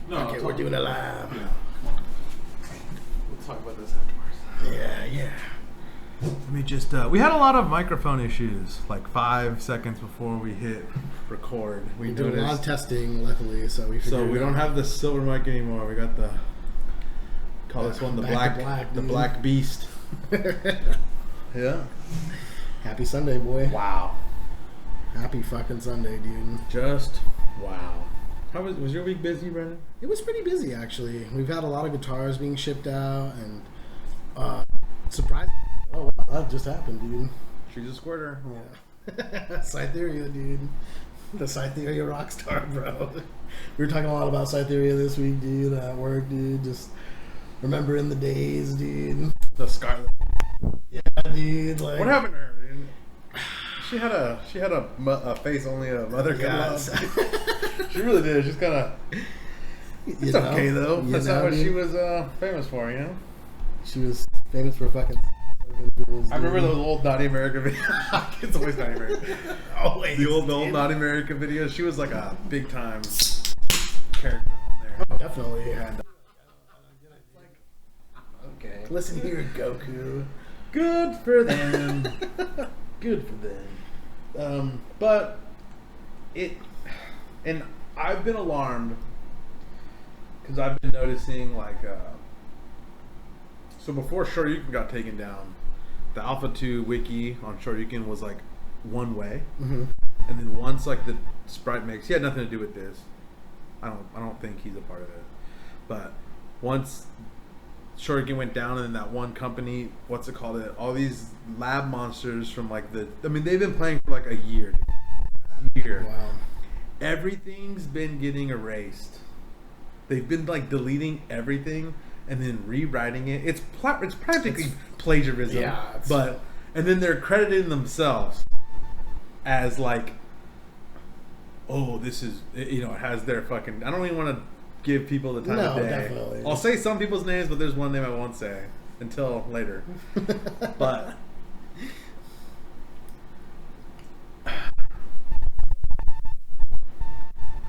No, okay, we're doing it live. Yeah. We'll talk about this afterwards. Yeah. Let me just, we had a lot of microphone issues, like 5 seconds before we hit record. We did a lot of testing, luckily, so we don't have the silver mic anymore. We got the, call this one the black beast. Yeah. Happy Sunday, boy. Wow. Happy fucking Sunday, dude. Just wow. How was your week busy, Brennan? It was pretty busy, actually. We've had a lot of guitars being shipped out, and surprising. Oh, wow, that just happened, dude. She's a squirter. Yeah. Cytheria, dude. The Cytheria rock star, bro. We were talking a lot about Cytheria this week, dude, at work, dude. Just remembering the days, dude. The Scarlet. Yeah, dude. Like, what happened to her, dude? She had a face only a mother could love. She really did. She's kind of. It's okay though. That's not what she was famous for, you know. She was famous for fucking. I remember those old Naughty America videos. It's always Naughty America. Always. The old Naughty America videos. She was like a big time character on there. Oh, definitely. And, okay. Listen here, Goku. Good for them. Good for them. But and I've been alarmed because I've been noticing so before Shoryuken got taken down, the Alpha 2 wiki on Shoryuken was like one way, and then once like the sprite mix, he had nothing to do with this. I don't think he's a part of it, but once Shoryuken went down, and then that one company, what's it called? All these lab monsters from like they've been playing for like a year. Wow. Everything's been getting erased. They've been like deleting everything and then rewriting it. It's practically plagiarism. Yeah. And then they're crediting themselves as like, oh, this is, it has their fucking. I don't even want to give people the time of day. Definitely. I'll say some people's names, but there's one name I won't say until later. But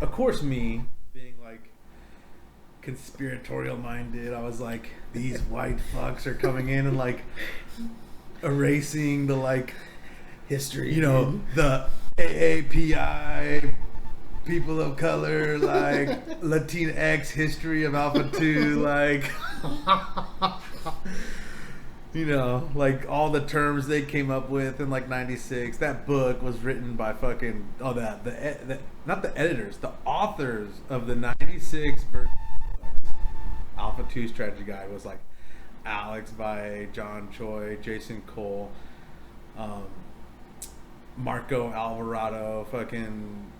of course, me being like conspiratorial minded, I was like, these white fucks are coming in and like erasing the like history, the AAPI people of color, like Latinx history of Alpha 2, like like all the terms they came up with in like '96. That book was written by fucking not the editors, the authors of the '96 version of Alpha 2 Strategy Guide was like Alex by John Choi, Jason Cole, Marco Alvarado, fucking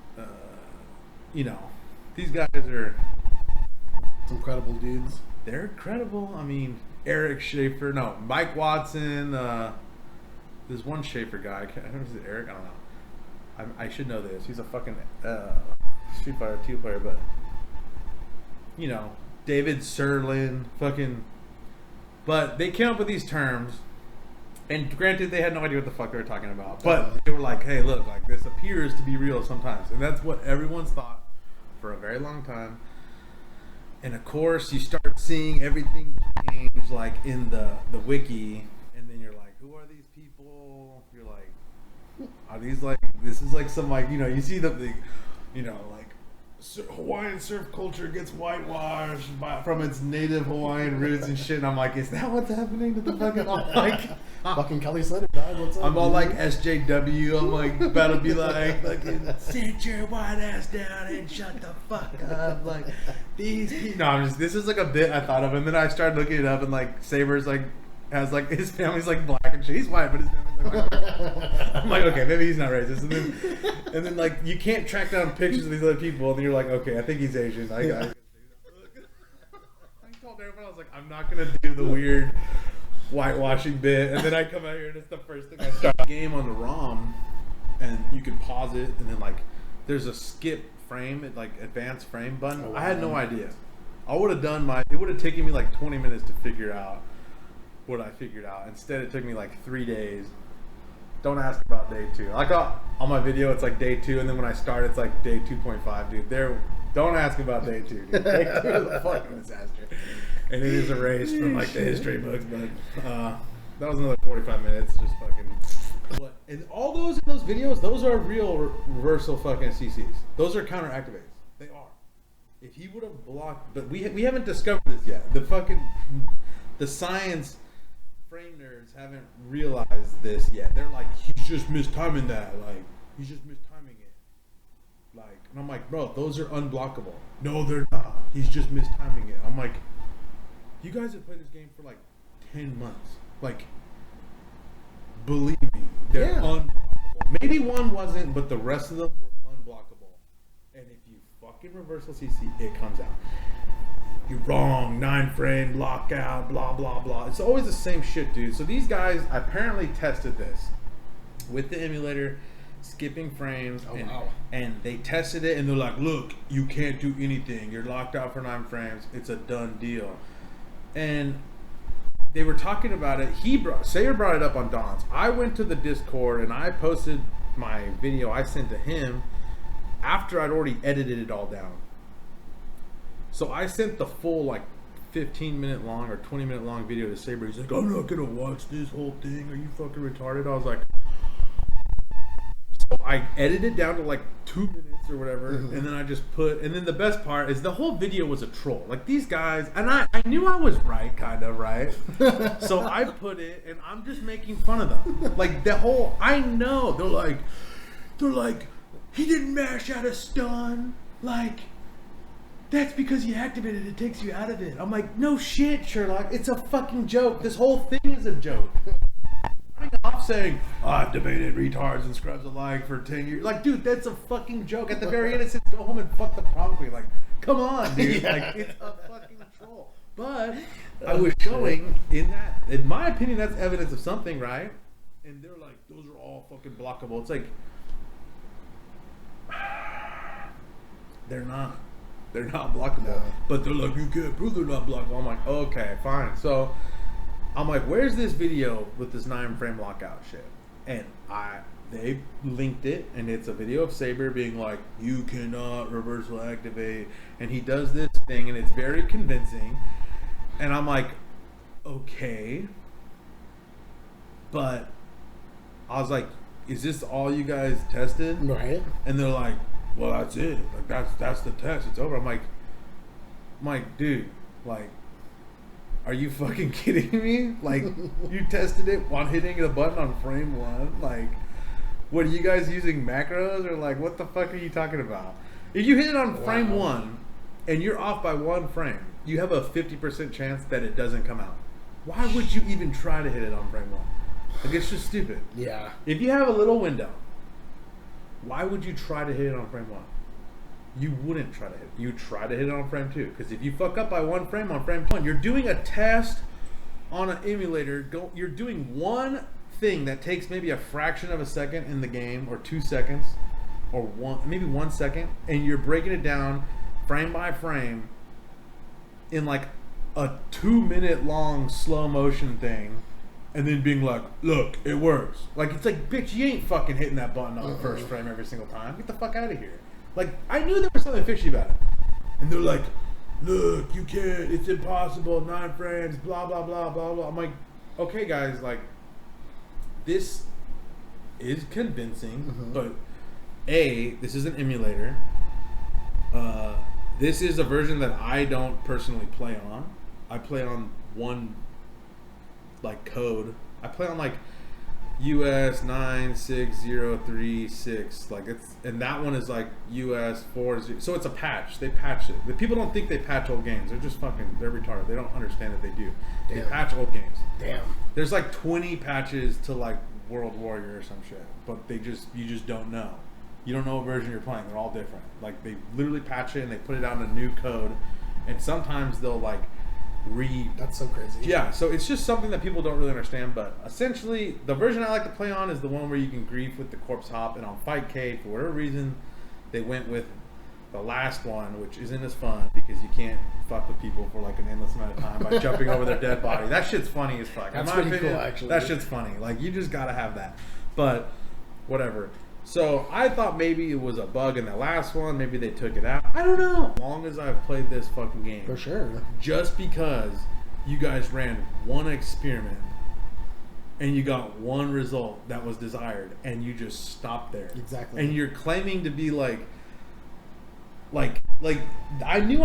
these guys are some credible dudes. They're credible. I mean, Eric Schaefer, Mike Watson. There's one Schaefer guy. I don't know if it's Eric. I don't know. I should know this. He's a fucking Street Fighter 2 player, but David Serlin, fucking. But they came up with these terms, and granted, they had no idea what the fuck they were talking about. But they were like, "Hey, look, like this appears to be real sometimes," and that's what everyone's thought for a very long time. And of course, you start seeing everything change, like in the wiki, and then you're like, "Who are these people?" You're like, "Are these like this is like some like you see the like Hawaiian surf culture gets whitewashed from its native Hawaiian roots and shit." And I'm like, "Is that what's happening to the fucking like?" Fucking Kelly Slater, dog. What's up? I'm all like SJW. I'm like about to be like, fucking sit your white ass down and shut the fuck up. Like these people. No, this is like a bit I thought of, and then I started looking it up, and like Saber's like has like his family's like black and shit. He's white, but his family's like black. I'm like, okay, maybe he's not racist. And then like you can't track down pictures of these other people, and then you're like, okay, I think he's Asian. I told everyone, I was like, I'm not gonna do the weird whitewashing bit, and then I come out here and it's the first thing I start. Game on the ROM, and you can pause it, and then like there's a skip frame, like advanced frame button. Oh, wow. I had no idea. I would have done it would have taken me like 20 minutes to figure out what I figured out. Instead, it took me like 3 days. Don't ask about day 2. Like on my video, it's like day 2, and then when I start, it's like day 2.5, dude. Don't ask about day 2, dude. Day 2 is a fucking disaster. And it is erased from like the history books, but that was another 45 minutes, just fucking. What? And all those in those videos, those are real reversal fucking CCs. Those are counter activates. They are. If he would have blocked, but we haven't discovered this yet. The science frame nerds haven't realized this yet. They're like, he's just mistiming that. Like, he's just mistiming it. Like, and I'm like, bro, those are unblockable. No, they're not. He's just mistiming it. I'm like, you guys have played this game for like 10 months. Like, believe me, they're unblockable. Maybe one wasn't, but the rest of them were unblockable. And if you fucking reversal CC, it comes out. You're wrong, 9-frame, lockout, blah, blah, blah. It's always the same shit, dude. So these guys apparently tested this with the emulator, skipping frames. Oh, wow. And they tested it, and they're like, look, you can't do anything. You're locked out for 9 frames. It's a done deal. And they were talking about it. Sayer brought it up on Don's. I went to the Discord, and I posted my video I sent to him after I'd already edited it all down. So I sent the full like 15-minute long or 20-minute long video to Saber. He's like, I'm not gonna watch this whole thing. Are you fucking retarded? I was like, so I edited it down to like 2 minutes or whatever, and then I just and then the best part is the whole video was a troll. Like these guys, and I knew I was right, kind of right. So I put it, and I'm just making fun of them. Like the whole, I know they're like, he didn't mash out a stun, like. That's because you activated it. It takes you out of it. I'm like, no shit, Sherlock. It's a fucking joke. This whole thing is a joke. Running off saying, I've debated retards and scrubs alike for 10 years. Like, dude, that's a fucking joke. At the very end, it says, go home and fuck the prom queen. Like, come on, dude. Like, it's a fucking troll. But I was showing in my opinion, that's evidence of something, right? And they're like, those are all fucking blockable. It's like, they're not. They're not blockable. No. But they're like, you can't prove they're not blockable. I'm like, okay, fine. So I'm like, where's this video with this 9-frame lockout shit? And they linked it, and it's a video of Saber being like, you cannot reversal activate. And he does this thing, and it's very convincing. And I'm like, okay. But I was like, is this all you guys tested? Right. And they're like, well, that's it. Like that's the test. It's over. I'm like, dude, like, are you fucking kidding me? Like, you tested it while hitting the button on frame 1. Like, what are you guys using macros or like what the fuck are you talking about? If you hit it on frame 1 and you're off by 1 frame, you have a 50% chance that it doesn't come out. Why would you even try to hit it on frame 1? Like, it's just stupid. Yeah. If you have a little window, why would you try to hit it on frame 1? You wouldn't try to hit it. You try to hit it on frame 2. Because if you fuck up by 1 frame on frame 1, you're doing a test on an emulator. You're doing one thing that takes maybe a fraction of a second in the game, or 2 seconds, or maybe 1 second, and you're breaking it down frame by frame in like a 2-minute long slow motion thing. And then being like, look, it works. Like, it's like, bitch, you ain't fucking hitting that button on the first frame every single time. Get the fuck out of here. Like, I knew there was something fishy about it. And they're like, look, you can't. It's impossible. 9 frames, blah, blah, blah, blah, blah. I'm like, okay, guys, like, this is convincing. But, A, this is an emulator. This is a version that I don't personally play on. I play on one like code. I play on like US 96036, like it's, and that one is like US 40. So it's a patch. They patch it. The people don't think they patch old games. They're just fucking, they're retarded. They don't understand that they do. Damn. They patch old games. Damn. There's like 20 patches to like World Warrior or some shit, but you just don't know. You don't know what version you're playing. They're all different. Like, they literally patch it and they put it out in a new code, and sometimes they'll like That's so crazy. Yeah, so it's just something that people don't really understand. But essentially, the version I like to play on is the one where you can grief with the corpse hop. And on Fightcade, for whatever reason, they went with the last one, which isn't as fun because you can't fuck with people for like an endless amount of time by jumping over their dead body. That shit's funny as fuck. That's in my pretty opinion, cool, actually. That shit's funny. Like, you just gotta have that. But whatever. So I thought maybe it was a bug in the last one. Maybe they took it out. I don't know. As long as I've played this fucking game. For sure. Just because you guys ran one experiment and you got one result that was desired and you just stopped there. Exactly. And you're claiming to be like I knew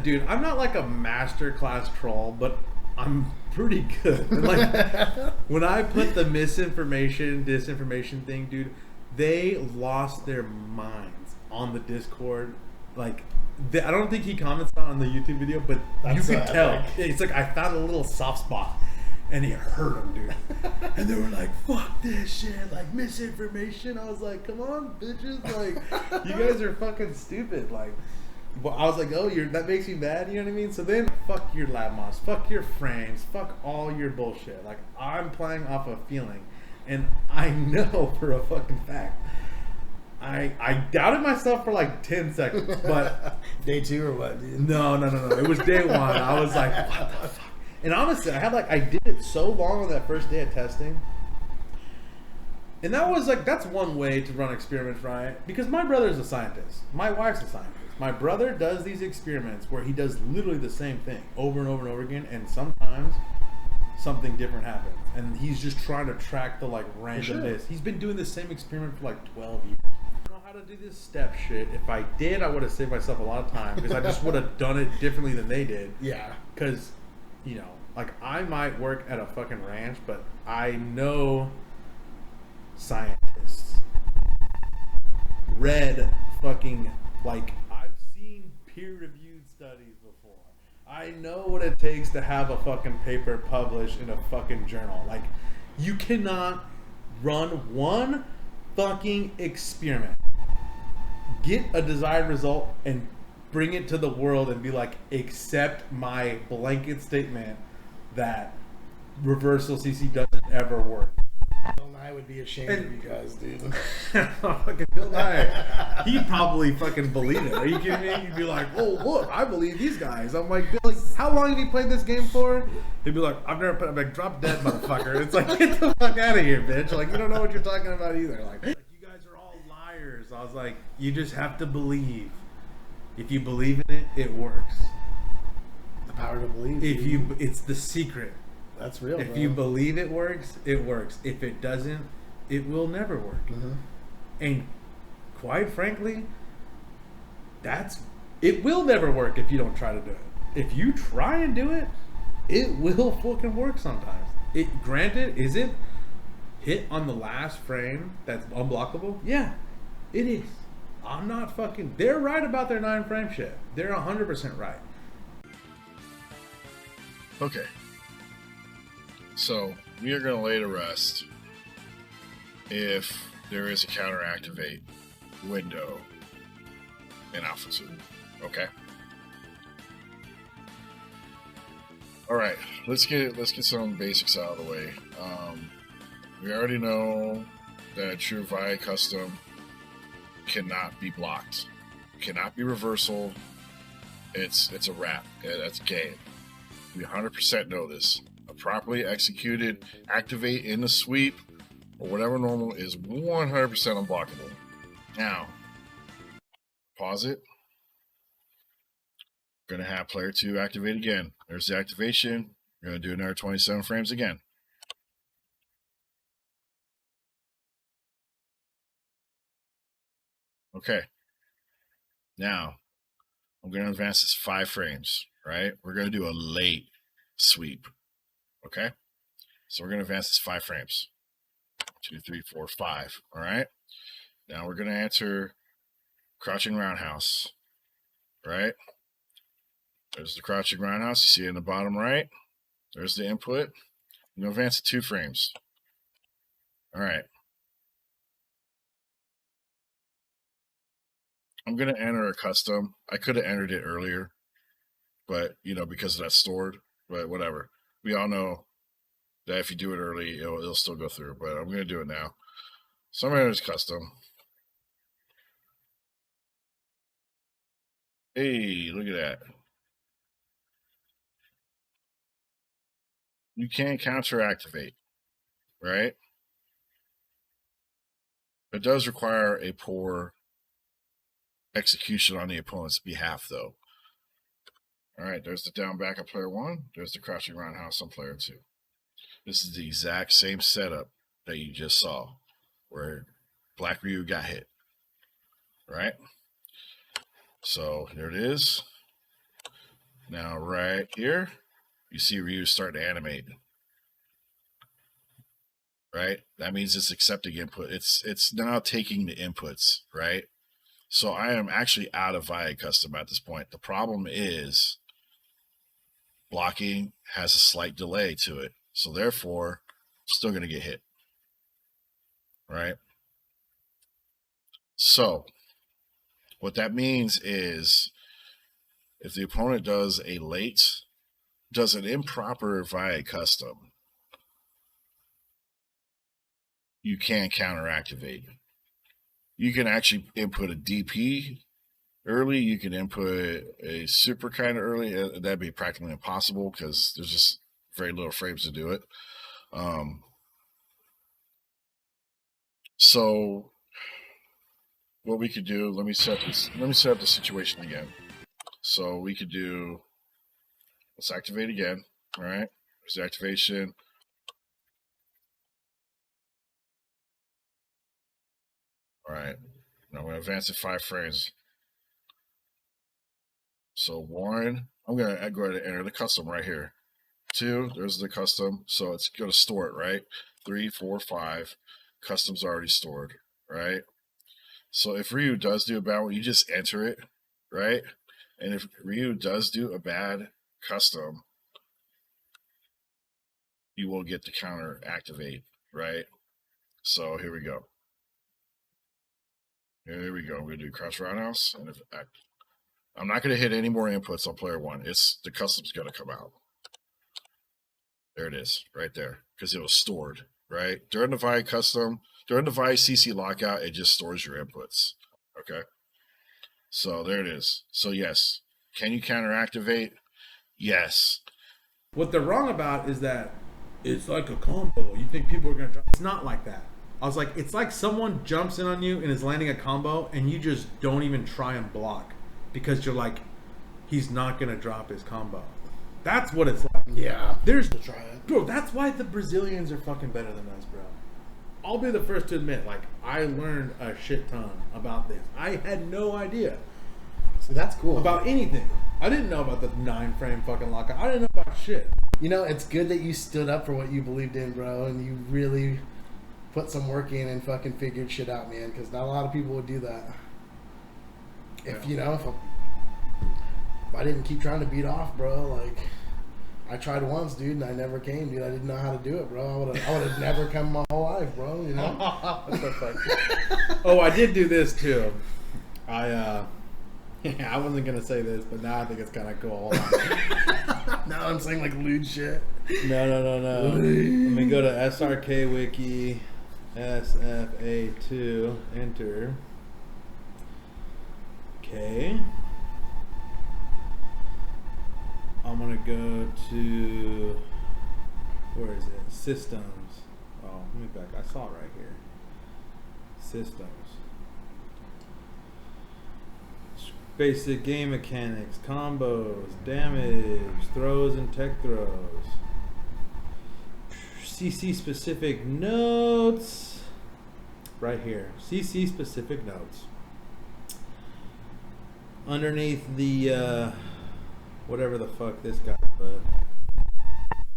dude, I'm not like a master class troll, but I'm pretty good. And like when I put the misinformation, disinformation thing, dude, they lost their minds on the Discord. Like, I don't think he comments on the YouTube video, but you could tell. It's like I found a little soft spot, and it hurt him, dude. And they were like, "Fuck this shit!" Like misinformation. I was like, "Come on, bitches! Like, you guys are fucking stupid!" Like. Well, I was like, oh, that makes me mad, you know what I mean? So then, fuck your lab mods, fuck your frames, fuck all your bullshit. Like, I'm playing off a feeling, and I know for a fucking fact. I doubted myself for like 10 seconds, but... Day 2 or what, dude? No. It was day 1. I was like, what the fuck? And honestly, I did it so long on that first day of testing. And that was like, that's one way to run experiments, right? Because my brother's a scientist. My wife's a scientist. My brother does these experiments where he does literally the same thing over and over and over again, and sometimes something different happens. And he's just trying to track the like randomness. He's been doing the same experiment for like 12 years. I don't know how to do this step shit. If I did, I would have saved myself a lot of time because I just would have done it differently than they did. Yeah. Because, you know, like I might work at a fucking ranch, but I know scientists. Read fucking like I've seen peer-reviewed studies before. I know what it takes to have a fucking paper published in a fucking journal. Like, you cannot run one fucking experiment, get a desired result, and bring it to the world and be like, accept my blanket statement that reversal CC doesn't ever work. Bill Nye would be ashamed of you guys, dude. Fucking Bill Nye, he'd probably fucking believe it. Are you kidding me? He'd be like, "Oh, look, I believe these guys." I'm like, "Bill, how long have you played this game for?" He'd be like, "I've never played." I'm like, "Drop dead, motherfucker!" It's like, get the fuck out of here, bitch! Like, you don't know what you're talking about either. Like, you guys are all liars. I was like, you just have to believe. If you believe in it, it works. The power to believe. It's the secret. That's real. If you believe it works, it works. If it doesn't, it will never work. Mm-hmm. And quite frankly, it will never work if you don't try to do it. If you try and do it, it will fucking work sometimes. Granted, is it hit on the last frame that's unblockable? Yeah, it is. I'm not fucking... They're right about their 9-frame shit. They're 100% right. Okay. So, we are going to lay to rest if there is a counter activate window in Alpha 2. Okay? Alright, let's get some basics out of the way. We already know that True VI Custom cannot be blocked. Cannot be reversal. It's a wrap. That's game. We 100% know this. A properly executed activate in the sweep or whatever normal is 100% unblockable. Now, pause it. Gonna have player 2 activate again. There's the activation. We're gonna do another 27 frames again. Okay. Now, I'm gonna advance this 5 frames, right? We're gonna do a late sweep. Okay? So we're gonna advance this 5 frames. 2, 3, 4, 5. All right. Now we're gonna enter crouching roundhouse. Right. There's the crouching roundhouse. You see it in the bottom right. There's the input. I'm gonna advance it 2 frames. All right. I'm gonna enter a custom. I could have entered it earlier, but because that's stored. But whatever. We all know that if you do it early, it'll still go through. But I'm gonna do it now. So I'm gonna enter this custom. Hey, look at that. You can't counter activate, right? It does require a poor execution on the opponent's behalf, though. All right, there's the down back on player 1. There's the crouching roundhouse on player 2. This is the exact same setup that you just saw, where Black Ryu got hit. Right? So here it is. Now right here, you see Ryu start to animate. Right? That means it's accepting input. It's now taking the inputs, right? So I am actually out of VIA custom at this point. The problem is blocking has a slight delay to it. So therefore, still going to get hit. Right? So what that means is if the opponent does an improper VIA custom, you can counter activate. You can actually input a DP early. You can input a super kind of early. That'd be practically impossible because there's just very little frames to do it. So what we could do, let me set up the situation again. So we could do, let's activate again. All right, there's the activation. All right, now I'm going to advance it 5 frames. So 1, I'm going to go ahead and enter the custom right here. 2, there's the custom, so it's going to store it, right? 3, 4, 5, custom's already stored, right? So if Ryu does do a bad one, you just enter it, right? And if Ryu does do a bad custom, you will get the counter activate, right? So here we go. Here we go. We're going to do crouch roundhouse. And I'm not going to hit any more inputs on player 1. The custom's going to come out. There it is, right there, because it was stored, right? During the VIA custom, during the VIA CC lockout, it just stores your inputs, okay? So there it is. So yes, can you counter activate? Yes. What they're wrong about is that it's like a combo. You think people are going to drop. It's not like that. I was like, it's like someone jumps in on you and is landing a combo and you just don't even try and block because you're like, he's not going to drop his combo. That's what it's like. Yeah. There's We'll try it. Bro, that's why the Brazilians are fucking better than us, bro. I'll be the first to admit, like, I learned a shit ton about this. I had no idea. So that's cool. About anything. I didn't know about the 9-frame fucking lockout. I didn't know about shit. You know, it's good that you stood up for what you believed in, bro, and you really put some work in and fucking figured shit out, man, because not a lot of people would do that. If I didn't keep trying to beat off, bro, like, I tried once, dude, and I never came, dude. I didn't know how to do it, bro. I would have never come my whole life, bro, you know? That's so funny. Oh, I did do this, too. I wasn't going to say this, but now I think it's kind of cool. Now I'm saying, like, lewd shit. No. Let me go to SRK Wiki, SFA2, enter. Okay. I'm going to go to, where is it? Systems. Oh, let me back. I saw it right here. Systems. Basic game mechanics, combos, damage, throws and tech throws. CC specific notes. Right here. CC specific notes. Underneath the, whatever the fuck this guy put.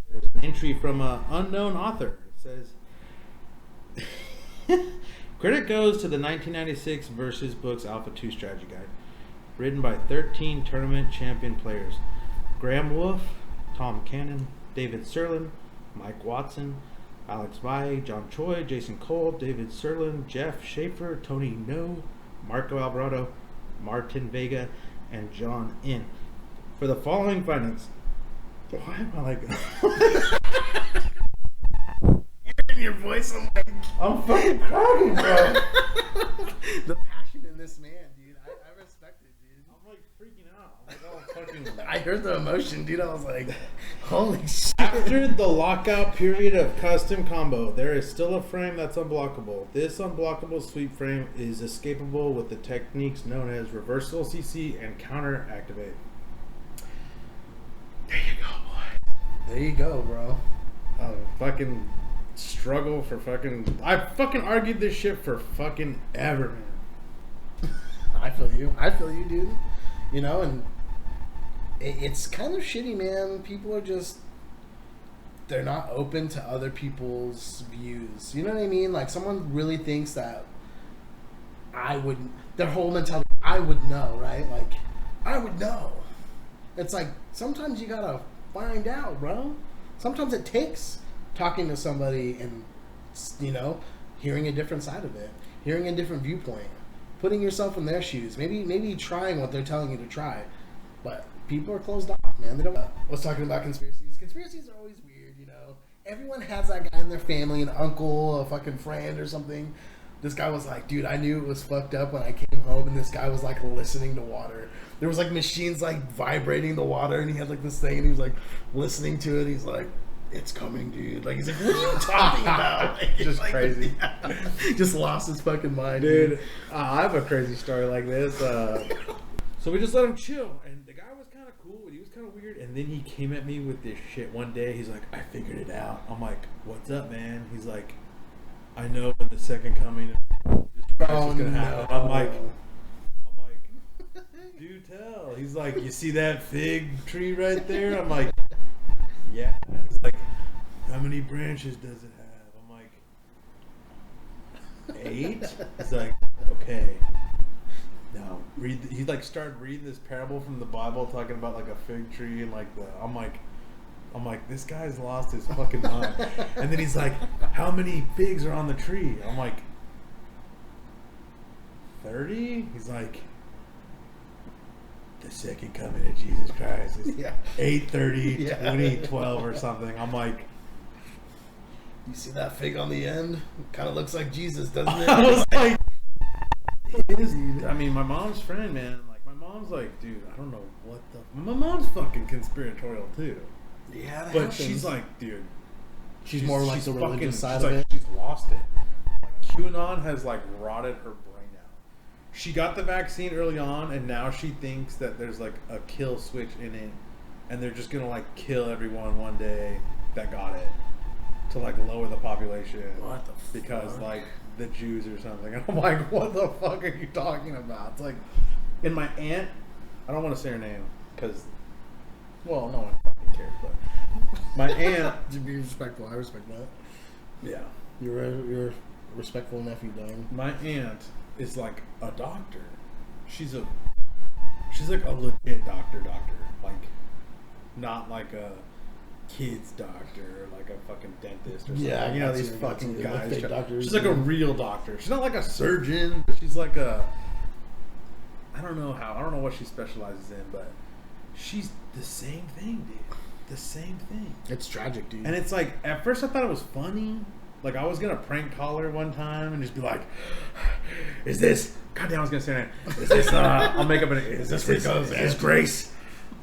There's an entry from an unknown author. It says, credit goes to the 1996 Versus Books Alpha 2 Strategy Guide. Written by 13 tournament champion players. Graham Wolf, Tom Cannon, David Serlin, Mike Watson, Alex Valle, John Choi, Jason Cole, David Serlin, Jeff Schaefer, Tony No, Marco Alvarado, Martin Vega, and John In. For the following findings. Why am I like In your voice, I'm like, I'm fucking cracking, bro. the passion in this man, dude. I respect it, dude. I'm like freaking out. I'm like all fucking. I heard the emotion, dude. I was like, holy shit. After the lockout period of custom combo, there is still a frame that's unblockable. This unblockable sweep frame is escapable with the techniques known as reversal CC and counter activate. There you go, boy. There you go, bro. Fucking struggle for fucking. I fucking argued this shit for fucking ever, man. I feel you, dude. You know, and it's kind of shitty, man. People are just, they're not open to other people's views. You know what I mean? Like, someone really thinks that their whole mentality, I would know, right? Like, I would know. It's like, sometimes you gotta find out, bro. Sometimes it takes talking to somebody and, you know, hearing a different side of it, hearing a different viewpoint, putting yourself in their shoes, maybe trying what they're telling you to try. But people are closed off, man. They don't. I was talking about conspiracies. Conspiracies are always weird, you know. Everyone has that guy in their family, an uncle, a fucking friend or something. This guy was like, dude, I knew it was fucked up when I came home, and this guy was like listening to water. There was like machines like vibrating the water, and he had like this thing, and he was like listening to it. He's like, it's coming, dude. Like, he's like, what are you talking about? Like, Just like, crazy. Yeah. Just lost his fucking mind, Dude, I have a crazy story like this. So we just let him chill, and the guy was kind of cool, but he was kind of weird. And then he came at me with this shit one day. He's like, I figured it out. I'm like, what's up, man? He's like, I know when the second coming of Jesus Christ is gonna happen. no. I'm like, do tell. He's like, you see that fig tree right there? I'm like, yeah. He's like, how many branches does it have? I'm like, 8. He's like, okay. Now he like started reading this parable from the Bible, talking about like a fig tree and like I'm like, this guy's lost his fucking mind. And then he's like, how many figs are on the tree? I'm like, 30? He's like, the second coming of Jesus Christ is 8:30, 2012 or something. I'm like, You see that fig on the end? Kind of looks like Jesus, doesn't it? I was like, it is. I mean, my mom's friend, man. Like, my mom's like, dude, I don't know what the. My mom's fucking conspiratorial too. Yeah, that But happens. she's like, dude, she's more like the religious side she's of like, it. she's lost it. Like, QAnon has like rotted her brain out. She got the vaccine early on, and now she thinks that there's like a kill switch in it, and they're just gonna like kill everyone one day that got it to like lower the population. What the Because fuck? like the Jews or something. And I'm like, what the fuck are you talking about? It's like, and my aunt, I don't want to say her name because, well, no one fucking cares, but my aunt. To be respectful, I respect that. Yeah. You're a respectful nephew, dog. My aunt is like a doctor. She's like a legit doctor. Like, not like a kid's doctor or like a fucking dentist or something. Yeah, you know, I these got you, fucking like guys. fake doctors. She's like a real doctor. She's not like a surgeon, but she's like a, I don't know what she specializes in, but she's the same thing, dude. The same thing. It's tragic, dude. And it's like, at first I thought it was funny. Like, I was gonna prank call her one time and just be like, is this, goddamn, I was gonna say that. Is this, I'll make up an, is this Grace?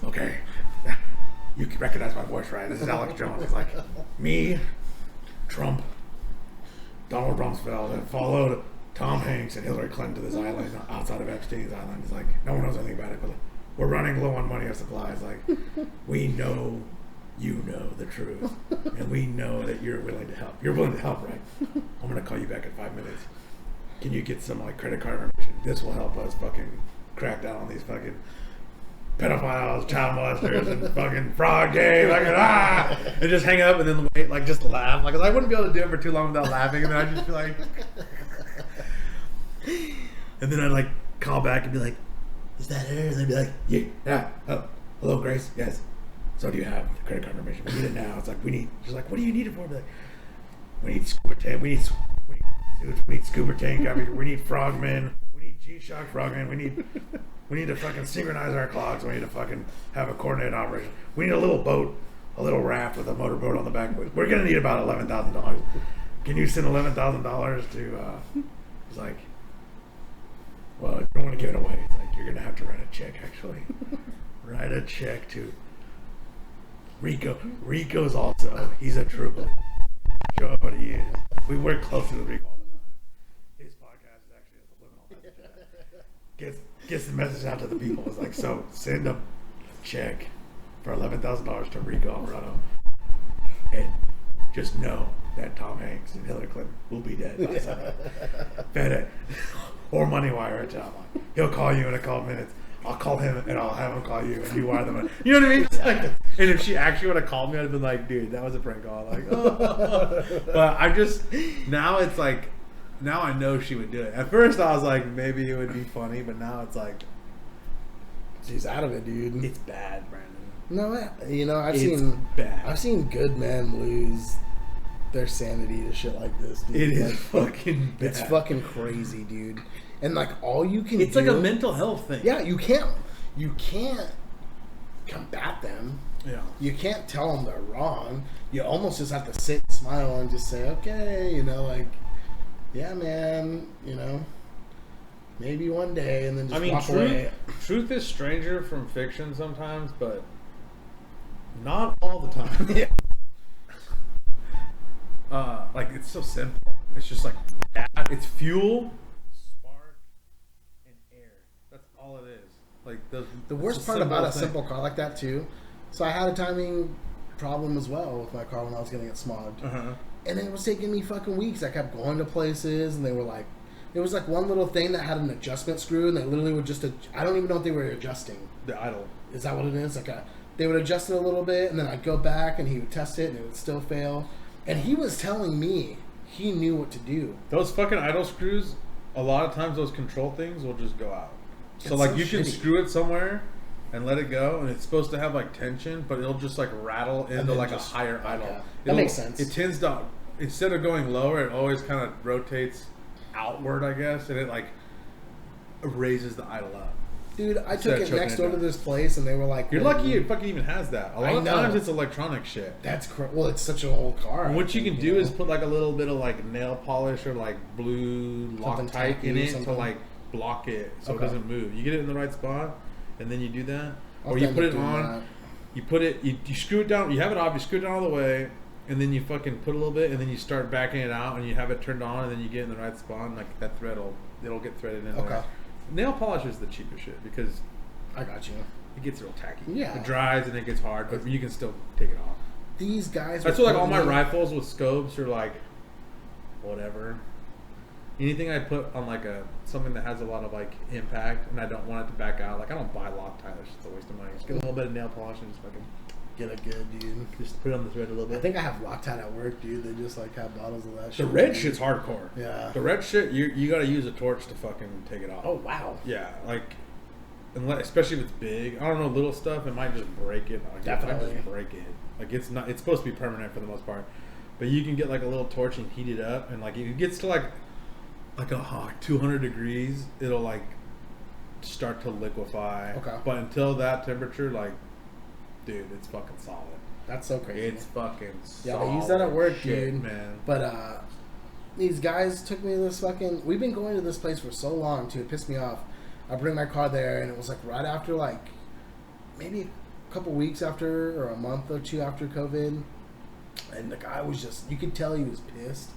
Okay. You can recognize my voice, right? This is Alex Jones. It's like, me, Trump, Donald Rumsfeld, and followed Tom Hanks and Hillary Clinton to this island outside of Epstein's island. It's like, no one knows anything about it, but like, we're running low on money or supplies. Like, we know you know the truth, and we know that you're willing to help. You're willing to help, right? I'm gonna call you back in 5 minutes. Can you get some like credit card information? This will help us fucking crack down on these fucking pedophiles, child molesters, and fucking fraud game. Like, and just hang up and then wait, like just laugh. Like, I wouldn't be able to do it for too long without laughing, and then I'd just be like, and then I'd like call back and be like, is that her? And they'd be like, yeah. Oh, hello, Grace. Yes. So do you have the credit card information? We need it now. It's like, she's like, what do you need it for? I'd be like, we need scuba tank. We need scuba tank. We need frogmen. We need G-Shock frogmen. We need to fucking synchronize our clocks. We need to fucking have a coordinated operation. We need a little boat, a little raft with a motorboat on the back. We're going to need about $11,000. Can you send $11,000 to, it's like, well, you don't want to give it away. It's like, you're going to have to write a check, actually. Write write a check to Rico. Rico's also, he's a trooper. Show up what he is. We work closely with Rico all the time. His podcast is actually a living all that shit. Gets the message out to the people. It's like, so send a check for $11,000 to Rico Alvarado. And just know that Tom Hanks and Hillary Clinton will be dead by Sunday. FedEx or money wire it to him. He'll call you in a couple minutes. I'll call him and I'll have him call you and you wire the money. You know what I mean? It's like, and if she actually would have called me, I'd have been like, dude, that was a prank call. Like, oh. But I just, now it's like, now I know she would do it. At first I was like, maybe it would be funny, but now it's like, she's out of it, dude. it's bad, Brandon. No, you know, I've bad. seen good men lose their sanity to shit like this, dude. It is fucking bad. It's fucking crazy, dude. And like all you can It's do, like a mental health thing. Yeah, you can't combat them. Yeah. You can't tell them they're wrong. You almost just have to sit, smile, and just say, okay, you know, like, yeah, man, you know, maybe one day, and then just walk away. Truth is stranger from fiction sometimes, but not all the time. Yeah. Like, it's so simple. It's just like, it's fuel, spark, and air. That's all it is. Like, the worst part about a simple car like that, too, so I had a timing problem as well with my car when I was getting it smogged. Uh-huh. And it was taking me fucking weeks. I kept going to places, and they were like, it was like one little thing that had an adjustment screw, and they literally would just, I don't even know if they were adjusting. The idle. Is that what it is? Like they would adjust it a little bit, and then I'd go back, and he would test it, and it would still fail. And he was telling me he knew what to do. Those fucking idle screws, a lot of times those control things will just go out. So like you can screw it somewhere and let it go, and it's supposed to have like tension, but it'll just like rattle into like a higher idle. Yeah. That makes sense. It tends to, instead of going lower, it always kind of rotates outward, I guess, and it like raises the idle up. Dude, I took it next door to this place, and they were like, "You're lucky it fucking even has that." A lot of times it's electronic shit. That's well, it's such an old car. And what you can do is put like a little bit of like nail polish or like blue Loctite in it to like block it so it doesn't move. You get it in the right spot, and then you do that, or you put it on. You put it, you screw it down. You have it off. You screw it down all the way, and then you fucking put a little bit, and then you start backing it out, and you have it turned on, and then you get in the right spot, and like that thread it'll get threaded in there. Nail polish is the cheapest shit because I got you. It gets real tacky. Yeah, it dries and it gets hard, but you can still take it off. These guys. That's what like all my rifles with scopes are like, whatever. Anything I put on like something that has a lot of like impact and I don't want it to back out. Like I don't buy Loctite. It's just a waste of money. Just get a little bit of nail polish and just fucking get it good, dude. Just put it on the thread a little bit. I think I have Loctite at work, dude. They just like have bottles of that shit. The red shit's hardcore. Yeah. The red shit, you got to use a torch to fucking take it off. Oh wow. Yeah, like, especially if it's big. I don't know, little stuff, it might just break it. Like, Definitely. It might just break it. Like it's supposed to be permanent for the most part, but you can get like a little torch and heat it up, and like if it gets to like 200 degrees, it'll like start to liquefy. Okay. But until that temperature, like, dude, it's fucking solid. That's so crazy. It's fucking solid. Yeah, I use that at work, shit, dude. Man. But these guys took me to this fucking. We've been going to this place for so long, too. It pissed me off. I bring my car there, and it was like right after, like, maybe a couple weeks after, or a month or two after COVID. And the guy was just, you could tell he was pissed.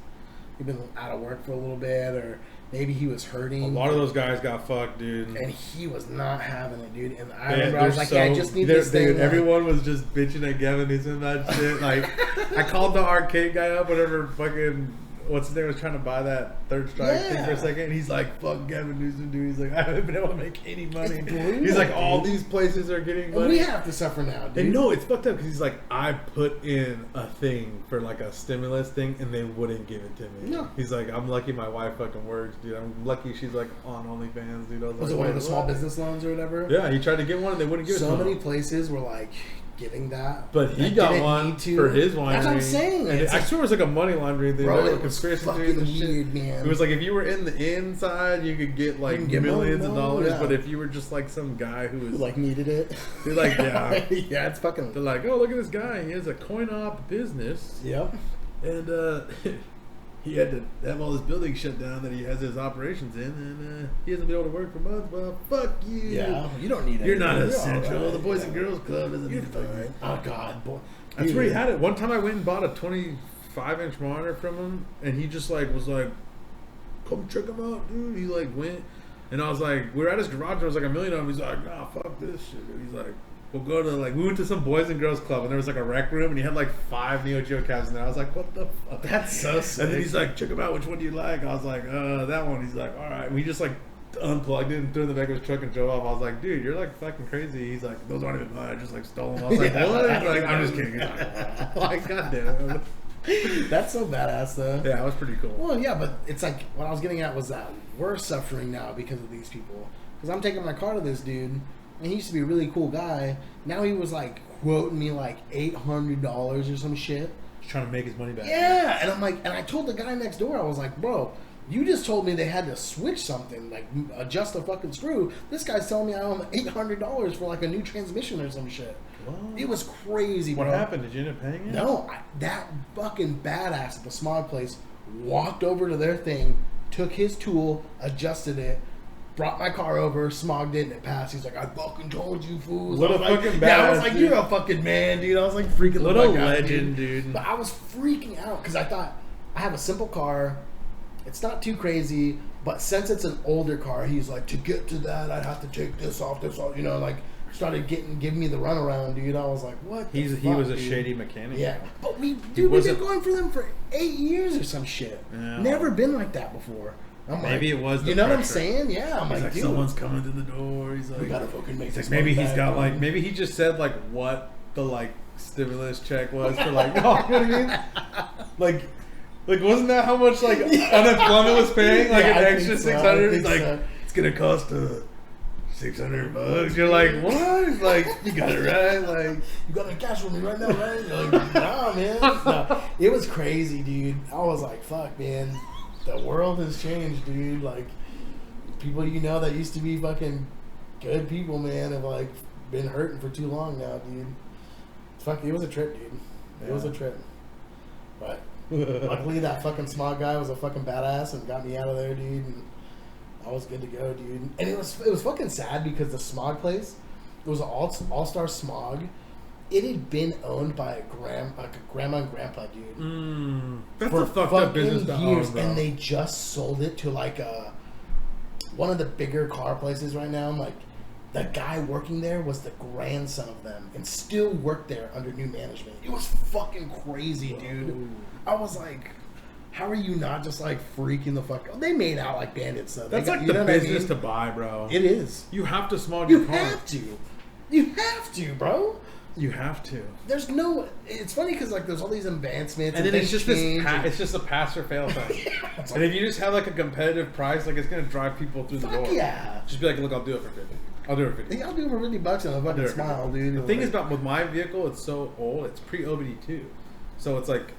He'd been out of work for a little bit, or maybe he was hurting. A lot of those guys got fucked, dude. And he was not having it, dude. And I remember I was like, I just need this thing. Dude, everyone was just bitching at Gavin Newsom that shit. Like, I called the arcade guy up whenever fucking, what's his name, was trying to buy that Third Strike thing for a second. And he's like, fuck Gavin Newsom, dude. He's like, I haven't been able to make any money. He's like, all these places are getting money. And we have to suffer now, dude. And no, it's fucked up because he's like, I put in a thing for like a stimulus thing and they wouldn't give it to me. No. He's like, I'm lucky my wife fucking works, dude. I'm lucky she's like on OnlyFans, dude. Was it one of the small business loans or whatever? Yeah, he tried to get one and they wouldn't give it to him. So many places were like giving that. But he got one for his winery. That's what I'm saying. And I swear it was like a money laundering thing. Bro, like it was fucking weird, man. It was like if you were in the inside, you could get like millions of dollars. Yeah. But if you were just like some guy who was like needed it, they're like, yeah, yeah, it's fucking. They're like, oh, look at this guy. He has a coin op business. Yep. And he had to have all his buildings shut down that he has his operations in, and he hasn't been able to work for months. Well, fuck you. Yeah, you don't need it. You're not essential. Right. The Boys and Girls Club doesn't You're need fine. Oh God, boy. That's where he had it. One time I went and bought a 25-inch monitor from him, and he just like was like, "Come check him out, dude." He like went, and I was like, we were at his garage. There was like a million of them. He's like, "Nah, fuck this shit." Dude. He's like, "We'll go to we went to some Boys and Girls Club, and there was like a rec room, and he had like 5 Neo Geo cabs in there." I was like, "What the fuck?" That's so sick. And then he's like, "Check them out. Which one do you like?" I was like, that one." He's like, "All right." And we just like unplugged it and threw it in the back of his truck and drove off. I was like, "Dude, you're like fucking crazy." He's like, "Those aren't even mine. I just like stole them." I was like, "What?" He's like, "I'm just kidding." Like, goddamn. That's so badass, though. Yeah, it was pretty cool. Well, yeah, but it's like what I was getting at was that we're suffering now because of these people. Because I'm taking my car to this dude, and he used to be a really cool guy. Now he was like quoting me like $800 or some shit. He's trying to make his money back. Yeah, and I'm like, and I told the guy next door, I was like, bro, you just told me they had to switch something, like adjust a fucking screw. This guy's telling me I owe him $800 for like a new transmission or some shit. What? It was crazy, bro. What happened? Did you end up paying it? No, that fucking badass at the Smog place walked over to their thing, took his tool, adjusted it, brought my car over, smogged it, and it passed. He's like, "I fucking told you, fools." What a fucking badass. Yeah, I was like, "You're a fucking man, dude." I was like freaking what the a fuck out, legend, dude. But I was freaking out because I thought I have a simple car. It's not too crazy, but since it's an older car, he's like, to get to that, I'd have to take this off, you know, like started giving me the runaround, dude. I was like, what? He was a shady mechanic. Yeah, but we've been going for them for 8 years or some shit. Yeah. Never been like that before. I'm maybe like, it was. You know what I'm saying? Yeah, I'm like, dude, someone's coming to the door. He's like, we gotta fucking make this. Maybe he's got like, maybe he just said like what the like stimulus check was for like, you know what I mean? Like wasn't that how much like unemployment was paying? Like an extra 600. He's like, it's gonna cost $600. You're like, what? He's like, you got it right. Like, you got the cash with me right now, right? You're like, nah, man. No. It was crazy, dude. I was like, fuck, man. The world has changed, dude. Like, people you know that used to be fucking good people, man, have like been hurting for too long now, dude. Fuck, it was a trip, dude. It was a trip. But luckily, that fucking Smog guy was a fucking badass and got me out of there, dude. And I was good to go, dude. And it was fucking sad because the Smog place, it was an all-star Smog. It had been owned by a grandma and grandpa, dude. That's a fucked up business to years, own, bro. and they just sold it to like one of the bigger car places right now. Like, the guy working there was the grandson of them and still worked there under new management. It was fucking crazy, dude. I was like, how are you not just like freaking the fuck out? They made out like bandits, though. That's like the business to buy, bro. It is. You have to smog your car. You have to, bro. You have to. There's no. It's funny because like there's all these advancements, and then it's just it's just a pass or fail thing. Yeah, and if you just have like a competitive price, like it's gonna drive people through the door. Yeah. Just be like, look, I'll do it for $50. I'll do it for $50. Yeah, I'll do it for $50 and a fucking smile, dude. The thing is about with my vehicle, it's so old. It's pre-OBD2, so it's like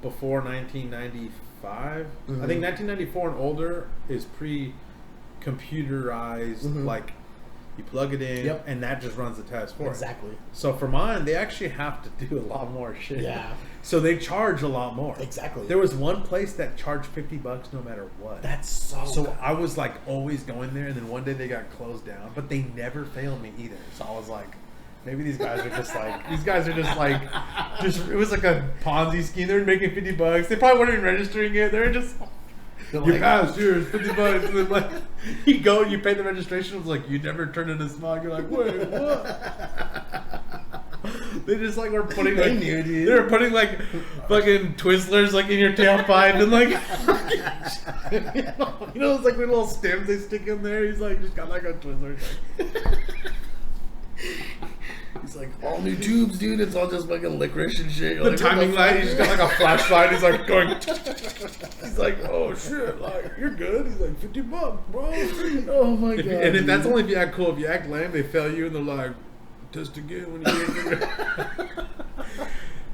before 1995. Mm-hmm. I think 1994 and older is pre-computerized, like. You plug it in, and that just runs the test for it. Exactly. So for mine, they actually have to do a lot more shit. Yeah. So they charge a lot more. Exactly. There was one place that charged $50 no matter what. That's so So I was like always going there, and then one day they got closed down, but they never failed me either. So I was like, maybe these guys are just like, it was like a Ponzi scheme. They were making $50. They probably weren't even registering it. They were just... You passed, here's $50. And then like you go and you pay the registration. It's like you never turned into smog. You're like, wait, what? They just like were putting like they were putting like fucking Twizzlers like in your tailpipe and like you know those like little stems they stick in there. He's like just got like a Twizzler. He's like, all new tubes, dude. It's all just fucking licorice and shit. The like, timing light, he's got like a flashlight. He's like going. He's like, oh shit, like you're good. He's like $50, bro. Oh my god. And if that's only if you act cool. If you act lame, they fail you and they're like, test again when you get.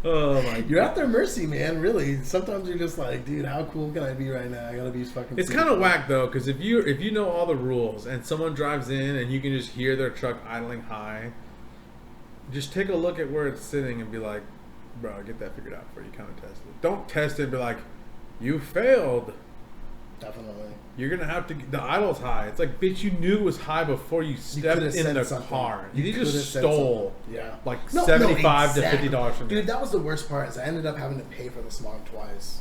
Oh my god. You're at their mercy, man. Really. Sometimes you're just like, dude, how cool can I be right now? I gotta be fucking. It's kind of whack though, because if you know all the rules and someone drives in and you can just hear their truck idling high. Just take a look at where it's sitting and be like, bro, get that figured out before you kind of test it. Don't test it and be like, You failed. Definitely. You're gonna have to. The idle's high. It's like, bitch, you knew it was high before you stepped in the car. You just stole, like $75 to $50 from me. Dude, that was the worst part. Is I ended up having to pay for the smog twice,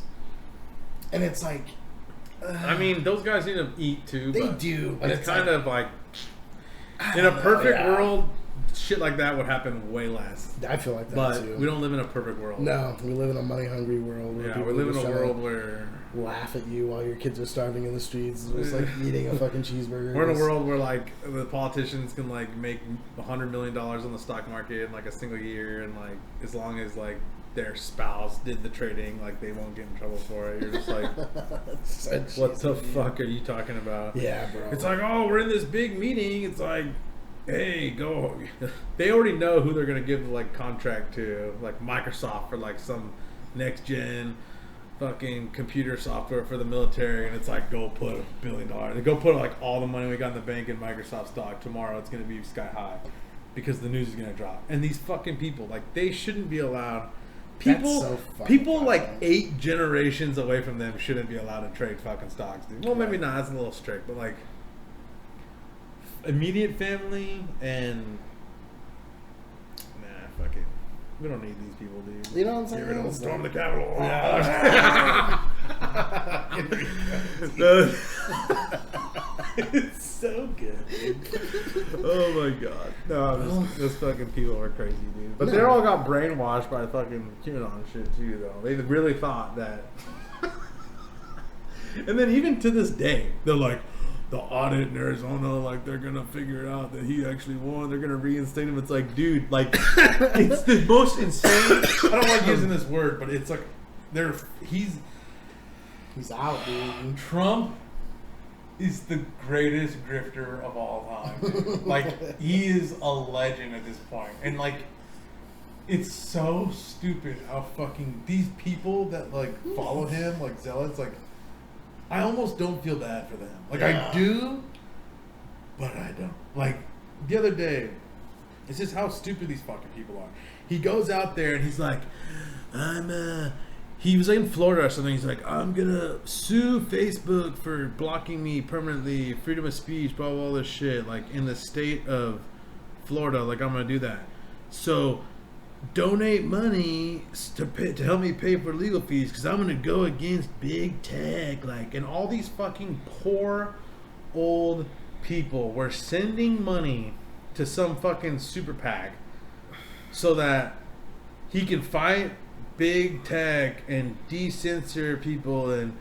and it's like. I mean, those guys need to eat too. They do, but it's kind of like in a perfect world, shit like that would happen way less. I feel like that too. But we don't live in a perfect world. No, we live in a money-hungry world. Yeah, we live in a world where laugh at you while your kids are starving in the streets, just like eating a fucking cheeseburger. We're in a world where like the politicians can like make $100 million on the stock market in like a single year, and like as long as like their spouse did the trading, like they won't get in trouble for it. You're just like, what the fuck are you talking about? Yeah, bro. It's like, oh, we're in this big meeting. It's like, hey, go. They already know who they're gonna give the like contract to, like Microsoft for like some next gen fucking computer software for the military, and it's like, go put $1 billion. Go put like all the money we got in the bank in Microsoft stock. Tomorrow it's gonna be sky high because the news is gonna drop. And these fucking people, like, they shouldn't be allowed. People like 8 generations away from them shouldn't be allowed to trade fucking stocks, dude. Well, maybe not. That's a little strict, but like immediate family and fuck it. We don't need these people, dude. You know what I'm saying? Get rid of them. Storm the Capitol. It's so good, dude. Oh my god. No, those fucking people are crazy, dude. But they all got brainwashed by fucking QAnon shit too, though. They really thought that. And then even to this day, they're like, the audit in Arizona, like, they're gonna figure out that he actually won. They're gonna reinstate him. It's like, dude, like, it's the most insane. I don't like using this word, but it's like, he's out, dude. Trump is the greatest grifter of all time, dude. Like, he is a legend at this point. And like, it's so stupid how fucking these people that like follow him, like zealots, like, I almost don't feel bad for them. Like, I do, but I don't. Like, the other day, it's just how stupid these fucking people are. He goes out there and he's like, he was like in Florida or something. He's like, I'm gonna sue Facebook for blocking me permanently, freedom of speech, blah, blah, all this shit. Like, in the state of Florida, like, I'm gonna do that. So, donate money to help me pay for legal fees because I'm gonna go against big tech, like, and all these fucking poor old people were sending money to some fucking super PAC so that he can fight big tech and decensor people, and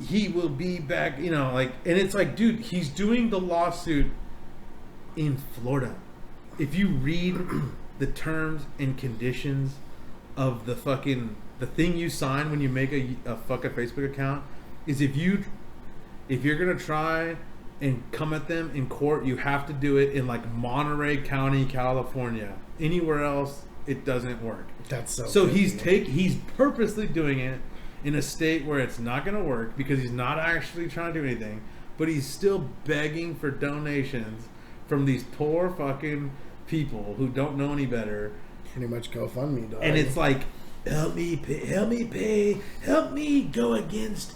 he will be back, you know, like, and it's like, dude, he's doing the lawsuit in Florida. If you read the terms and conditions of the thing you sign when you make a fucking Facebook account is if you're gonna try and come at them in court, you have to do it in like Monterey County, California. Anywhere else, it doesn't work. That's so he's purposely doing it in a state where it's not gonna work because he's not actually trying to do anything, but he's still begging for donations from these poor fucking people who don't know any better. Pretty much GoFundMe, dog. And it's like, help me go against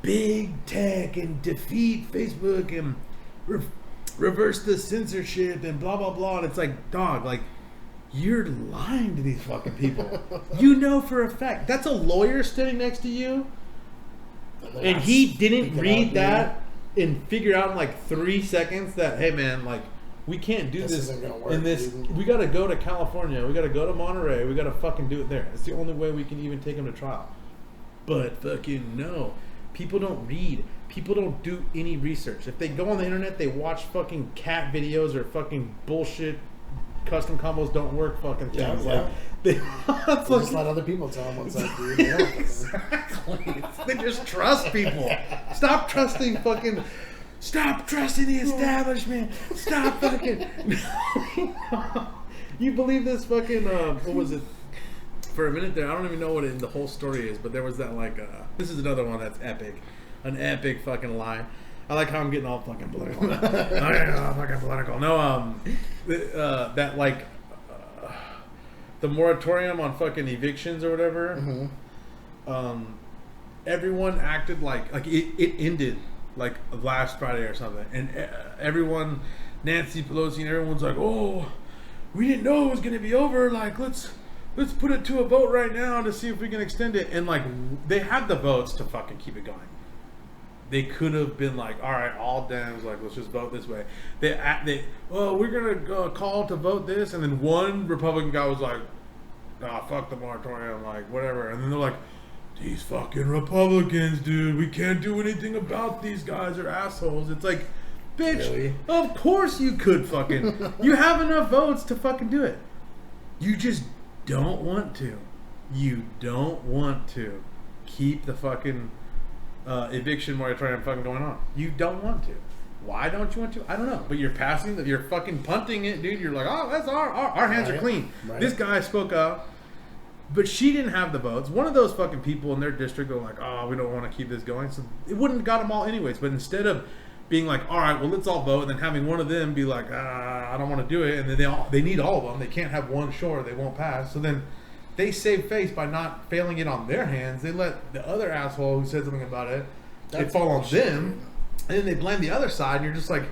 big tech and defeat Facebook and reverse the censorship and blah blah blah. And it's like, dog, like, you're lying to these fucking people. You know for a fact that's a lawyer standing next to you, and he didn't read that and figure out in like 3 seconds that, hey man, like, we can't do this isn't gonna work, in this. dude. We got to go to California. We got to go to Monterey. We got to fucking do it there. It's the only way we can even take him to trial. But fucking no. People don't read. People don't do any research. If they go on the internet, they watch fucking cat videos or fucking bullshit custom combos don't work fucking things. Yeah. Like, they just let other people tell them what's up, dude. Exactly. They just trust people. Stop trusting fucking... Stop trusting the establishment. Stop fucking... You believe this fucking... what was it? For a minute there, I don't even know what the whole story is, but there was that like... this is another one that's epic. An epic fucking lie. I like how I'm getting all fucking political. Fucking political. No, that like... the moratorium on fucking evictions or whatever... everyone acted like it ended like last Friday or something, and everyone, Nancy Pelosi and everyone's like, oh, we didn't know it was gonna be over. Like let's put it to a vote right now to see if we can extend it. And like they had the votes to fucking keep it going. They could have been like, all right, all Dems, like let's just vote this way. We're gonna call to vote this, and then one Republican guy was like, nah, fuck the moratorium, like whatever. And then they're like, these fucking Republicans, dude, we can't do anything about these guys, are assholes. It's like, bitch, really? Of course you could fucking, you have enough votes to fucking do it. You just don't want to. You don't want to keep the fucking eviction moratorium fucking going on. You don't want to. Why don't you want to? I don't know. But you're you're fucking punting it, dude. You're like, oh, that's our hands are clean. Right. This guy spoke up. But she didn't have the votes. One of those fucking people in their district go like, oh, we don't want to keep this going. So it wouldn't have got them all anyways. But instead of being like, all right, well, let's all vote, and then having one of them be like, I don't want to do it, and then they need all of them. They can't have one short. They won't pass. So then they save face by not failing it on their hands. They let the other asshole who said something about it, they fall on them, and then they blame the other side, and you're just like,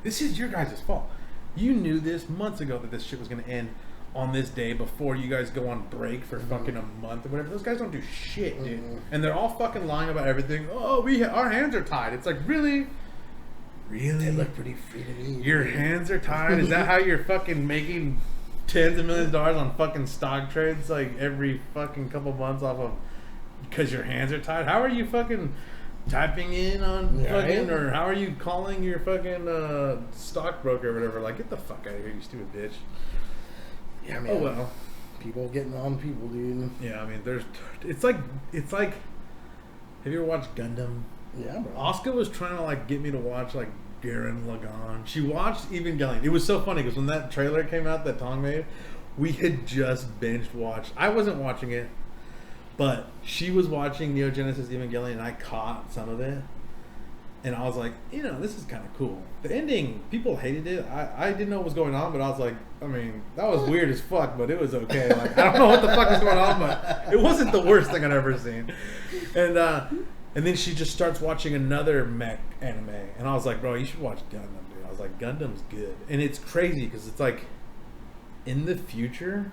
this is your guys' fault. You knew this months ago that this shit was going to end on this day before you guys go on break for fucking a month or whatever. Those guys don't do shit, dude. And they're all fucking lying about everything. Oh, our hands are tied. It's like, really? They look pretty free to me. Your hands are tied? Is that how you're fucking making tens of millions of dollars on fucking stock trades like every fucking couple months off of because your hands are tied? How are you fucking typing in on fucking, or how are you calling your fucking stockbroker or whatever? Like, get the fuck out of here, you stupid bitch. Yeah, man. Oh well, people getting on people, dude. Yeah, I mean, it's like, have you ever watched Gundam? Yeah, bro. Oscar was trying to like get me to watch like Gurren Lagann. She watched Evangelion. It was so funny because when that trailer came out that Tong made, we had just binge watched. I wasn't watching it, but she was watching Neo Genesis Evangelion, and I caught some of it. And I was like, this is kind of cool. The ending, people hated it. I didn't know what was going on, but I was like, I mean, that was weird as fuck, but it was okay. Like, I don't know what the fuck is going on, but it wasn't the worst thing I'd ever seen. And then she just starts watching another mech anime. And I was like, bro, you should watch Gundam, dude. I was like, Gundam's good. And it's crazy because it's like, in the future,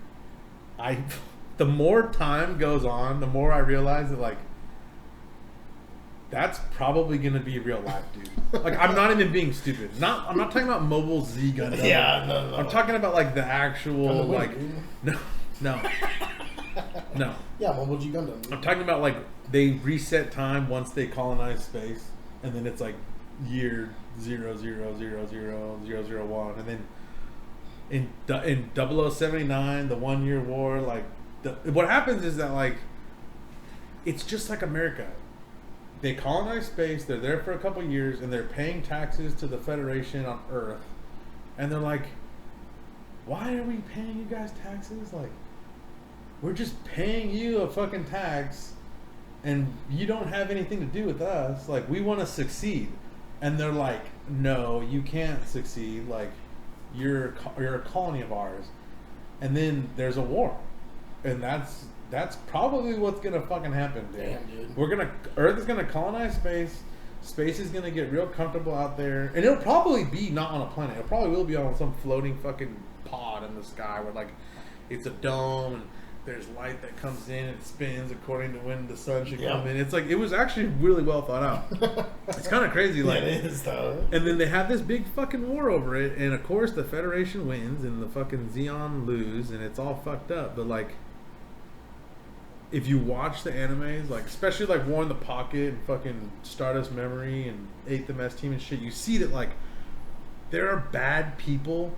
the more time goes on, the more I realize that, like, that's probably gonna be real life, dude. Like, I'm not even being stupid. I'm not talking about Mobile Z Gundam. Yeah, no. I'm talking about like the actual like no. Yeah, Mobile G Gundam. I'm talking about like they reset time once they colonize space, and then it's like year 0000001, and then in 0079, the 1 year war, like what happens is that like it's just like America. They colonize space, they're there for a couple years, and they're paying taxes to the Federation on Earth. And they're like, why are we paying you guys taxes? Like, we're just paying you a fucking tax, and you don't have anything to do with us. Like, we want to succeed. And they're like, no, you can't succeed. Like, you're a colony of ours. And then there's a war. And that's probably what's gonna fucking happen, dude. Damn, dude. Earth is gonna colonize space. Space is gonna get real comfortable out there, and it'll probably be not on a planet. It probably will be on some floating fucking pod in the sky where like it's a dome and there's light that comes in and it spins according to when the sun should come in. It's like it was actually really well thought out. It's kind of crazy, like it is though. And then they have this big fucking war over it, and of course the Federation wins and the fucking Zeon lose, and it's all fucked up. But like, if you watch the animes, like especially like War in the Pocket and fucking Stardust Memory and 8th MS Team and shit, you see that like there are bad people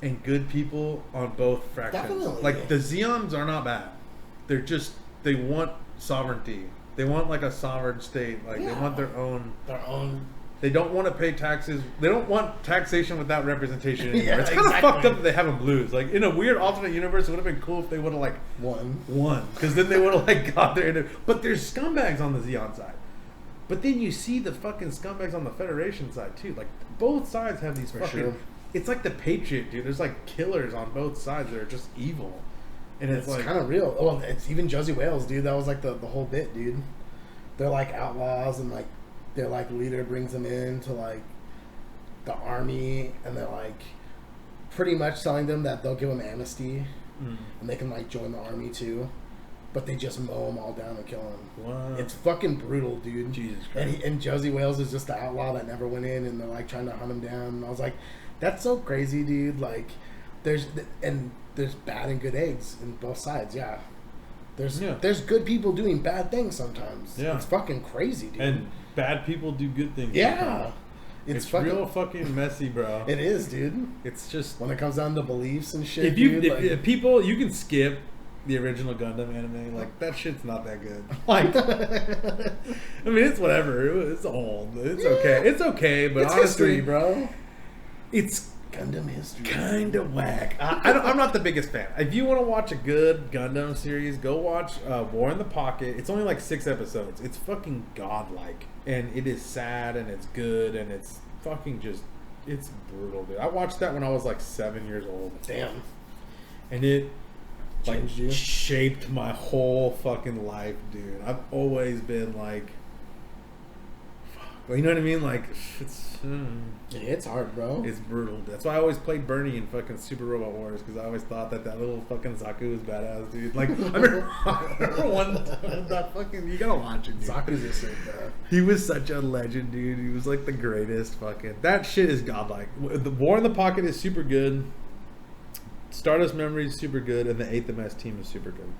and good people on both fractions. Definitely. Like the Zeons are not bad. They're just, they want sovereignty. They want like a sovereign state. Like they want their own. They don't want to pay taxes. They don't want taxation without representation anymore. Yeah, it's kind of fucked up that they have them blues. Like in a weird alternate universe, it would have been cool if they would have like won, because then they would have like got there. But there's scumbags on the Zeon side. But then you see the fucking scumbags on the Federation side too. Like both sides have these fucking. Sure. It's like the Patriot, dude. There's like killers on both sides that are just evil, and it's like kind of real. Well, it's even Josie Wales, dude. That was like the whole bit, dude. they're like outlaws, and like their like leader brings them in to like the army, and they're like pretty much telling them that they'll give them amnesty, and they can like join the army too. But they just mow them all down and kill them. Wow. It's fucking brutal, dude. Jesus Christ. And Josie Wales is just the outlaw that never went in, and they're like trying to hunt him down. And I was like, that's so crazy, dude. Like, there's bad and good eggs in both sides. Yeah, there's good people doing bad things sometimes. Yeah, it's fucking crazy, dude. And bad people do good things. Yeah. Sometimes. It's real fucking messy, bro. It is, dude. It's just when it comes down to beliefs and shit. If people, you can skip the original Gundam anime, like that shit's not that good. Like, I mean, it's whatever. It's old. It's okay. It's okay, but it's honestly, history, bro. It's Gundam history. Kind of whack. I'm not the biggest fan. If you want to watch a good Gundam series, go watch War in the Pocket. It's only like 6 episodes. It's fucking godlike, and it is sad, and it's good, and it's fucking it's brutal, dude. I watched that when I was like 7 years old. Damn. And it like you? shaped my whole fucking life, dude. I've always been like, but you know what I mean? Like, it's hard, bro. It's brutal. That's why I always played Bernie in fucking Super Robot Wars, because I always thought that little fucking Zaku was badass, dude. Like, I remember one that fucking, you gotta watch it, dude. Zaku's a sick, bro. He was such a legend, dude. He was like the greatest fucking. That shit is godlike. The War in the Pocket is super good. Stardust Memory is super good, and the 8th MS team is super good.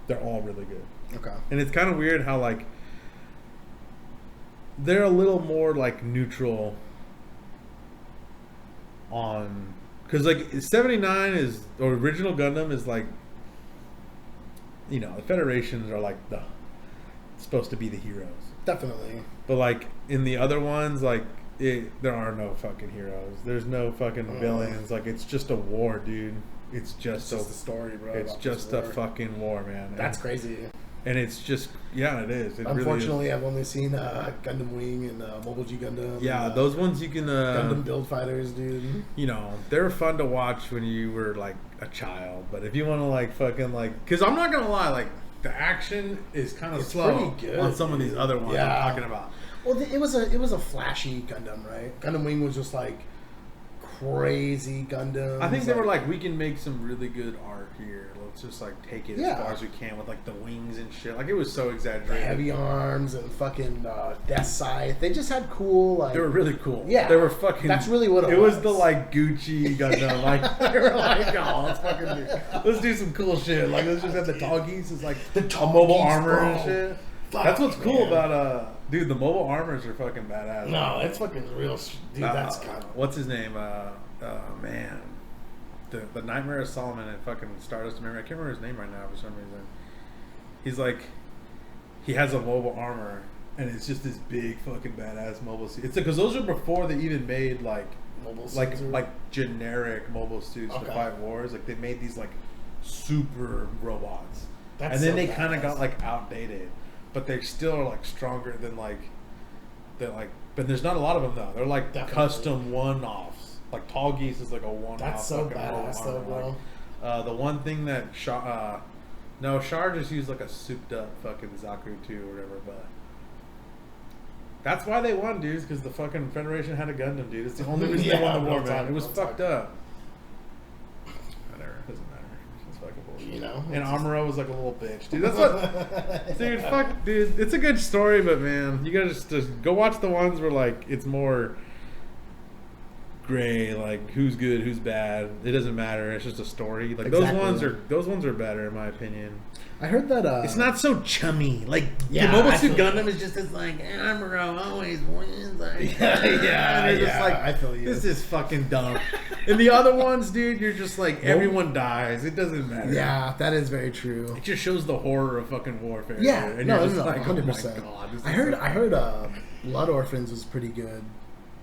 They're all really good. Okay. And it's kind of weird how like they're a little more like neutral on, because like 79 is, or original Gundam is like, you know, the Federations are like supposed to be the heroes. Definitely. But like in the other ones, like there are no fucking heroes. There's no fucking villains. Like it's just a war, dude. It's just a story, bro. It's just a fucking war, man. That's crazy. And it's just, yeah, it is. It Unfortunately, really is. I've only seen Gundam Wing and Mobile G Gundam. Yeah, and, those ones you can. Gundam Build Fighters, dude. You know, they were fun to watch when you were like a child. But if you want to like fucking like, because I'm not gonna lie, like the action is kind of slow pretty good, on some of these other ones I'm talking about. Well, it was a flashy Gundam, right? Gundam Wing was just like crazy Gundam. I think they were like, we can make some really good art here. Let's just like take it as far as we can with like the wings and shit. Like it was so exaggerated. The heavy arms and fucking Death Scythe. They just had cool like. They were really cool. Yeah, they were fucking. That's really what it was. The like Gucci Gundam. Like they were like, oh, let's do some cool shit. Like let's just have the Toggies as like the mobile armor and shit. Fuck, that's what's cool about dude. The mobile armors are fucking badass. No, it's fucking real. Dude, that's kind of. What's his name? Man. The Nightmare of Solomon and fucking Stardust Memory. I can't remember his name right now for some reason. He's like, he has a mobile armor, and it's just this big fucking badass mobile suit. It's because those are before they even made like mobile suits like generic mobile suits to fight wars. Like they made these like super robots, and then they kind of got like outdated, but they still are like stronger than like they're like. But there's not a lot of them though. They're like custom one-offs. Like Tall Geese is like a one-off. That's so badass though, bro. Like, the one thing that Char just used like a souped-up fucking Zaku too or whatever, but that's why they won, dudes, because the fucking Federation had a Gundam, dude. It's the only reason they won the war, man. It was fucked up. Whatever, it doesn't matter. It's fucking bullshit. You know? And Amuro was like a little bitch, dude. That's what, dude. Fuck, dude. It's a good story, but man, you gotta just go watch the ones where like it's more gray, like who's good, who's bad. It doesn't matter. It's just a story. Like those ones are better in my opinion. I heard that it's not so chummy. Like the Mobile Suit Gundam is just this like Amuro always wins. Like, just like, I feel you. This is fucking dumb. And the other ones, dude, you're just like everyone dies. It doesn't matter. Yeah, that is very true. It just shows the horror of fucking warfare. Yeah, and you're just like, 100%. Oh my God, I heard Blood Orphans was pretty good.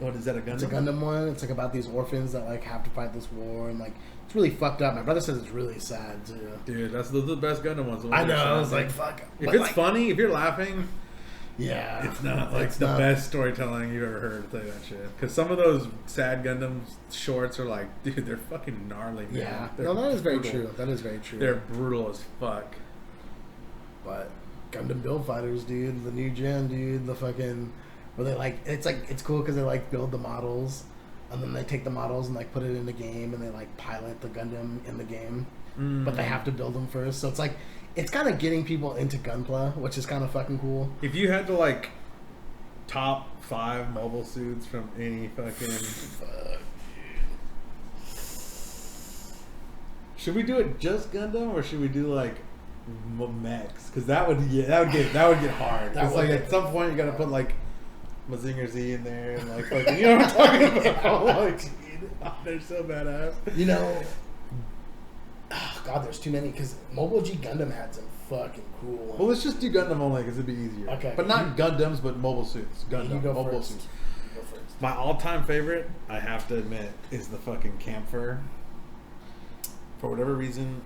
What is that, a Gundam? It's a Gundam one. It's like about these orphans that like have to fight this war, and like it's really fucked up. My brother says it's really sad too. Dude, that's the best Gundam ones. I know. I was like, fuck. If it's funny, if you're laughing, yeah, it's not like the best storytelling you've ever heard. Tell you that shit. Because some of those sad Gundam shorts are like, dude, they're fucking gnarly. Man. Yeah, no, that is very true. That is very true. They're brutal as fuck. But Gundam Build Fighters, dude. The new gen, dude. The fucking where they like it's cool because they like build the models, and then they take the models and like put it in the game, and they like pilot the Gundam in the game, but they have to build them first. So it's like it's kind of getting people into Gunpla, which is kind of fucking cool. If you had to like top 5 mobile suits from any fucking. Fuck. Should we do it just Gundam, or should we do like mechs? Because that would get hard. It's like at some point you got to put like Mazinger Z in there and like fucking, you know what I'm talking about? Like, they're so badass. You know, oh God, there's too many because Mobile G Gundam had some fucking cool ones. Well, let's just do Gundam only because it'd be easier. Okay, but not Gundams, but mobile suits. Gundam, you go mobile first. suits. You go first. My all-time favorite, I have to admit, is the fucking Camphor. For whatever reason,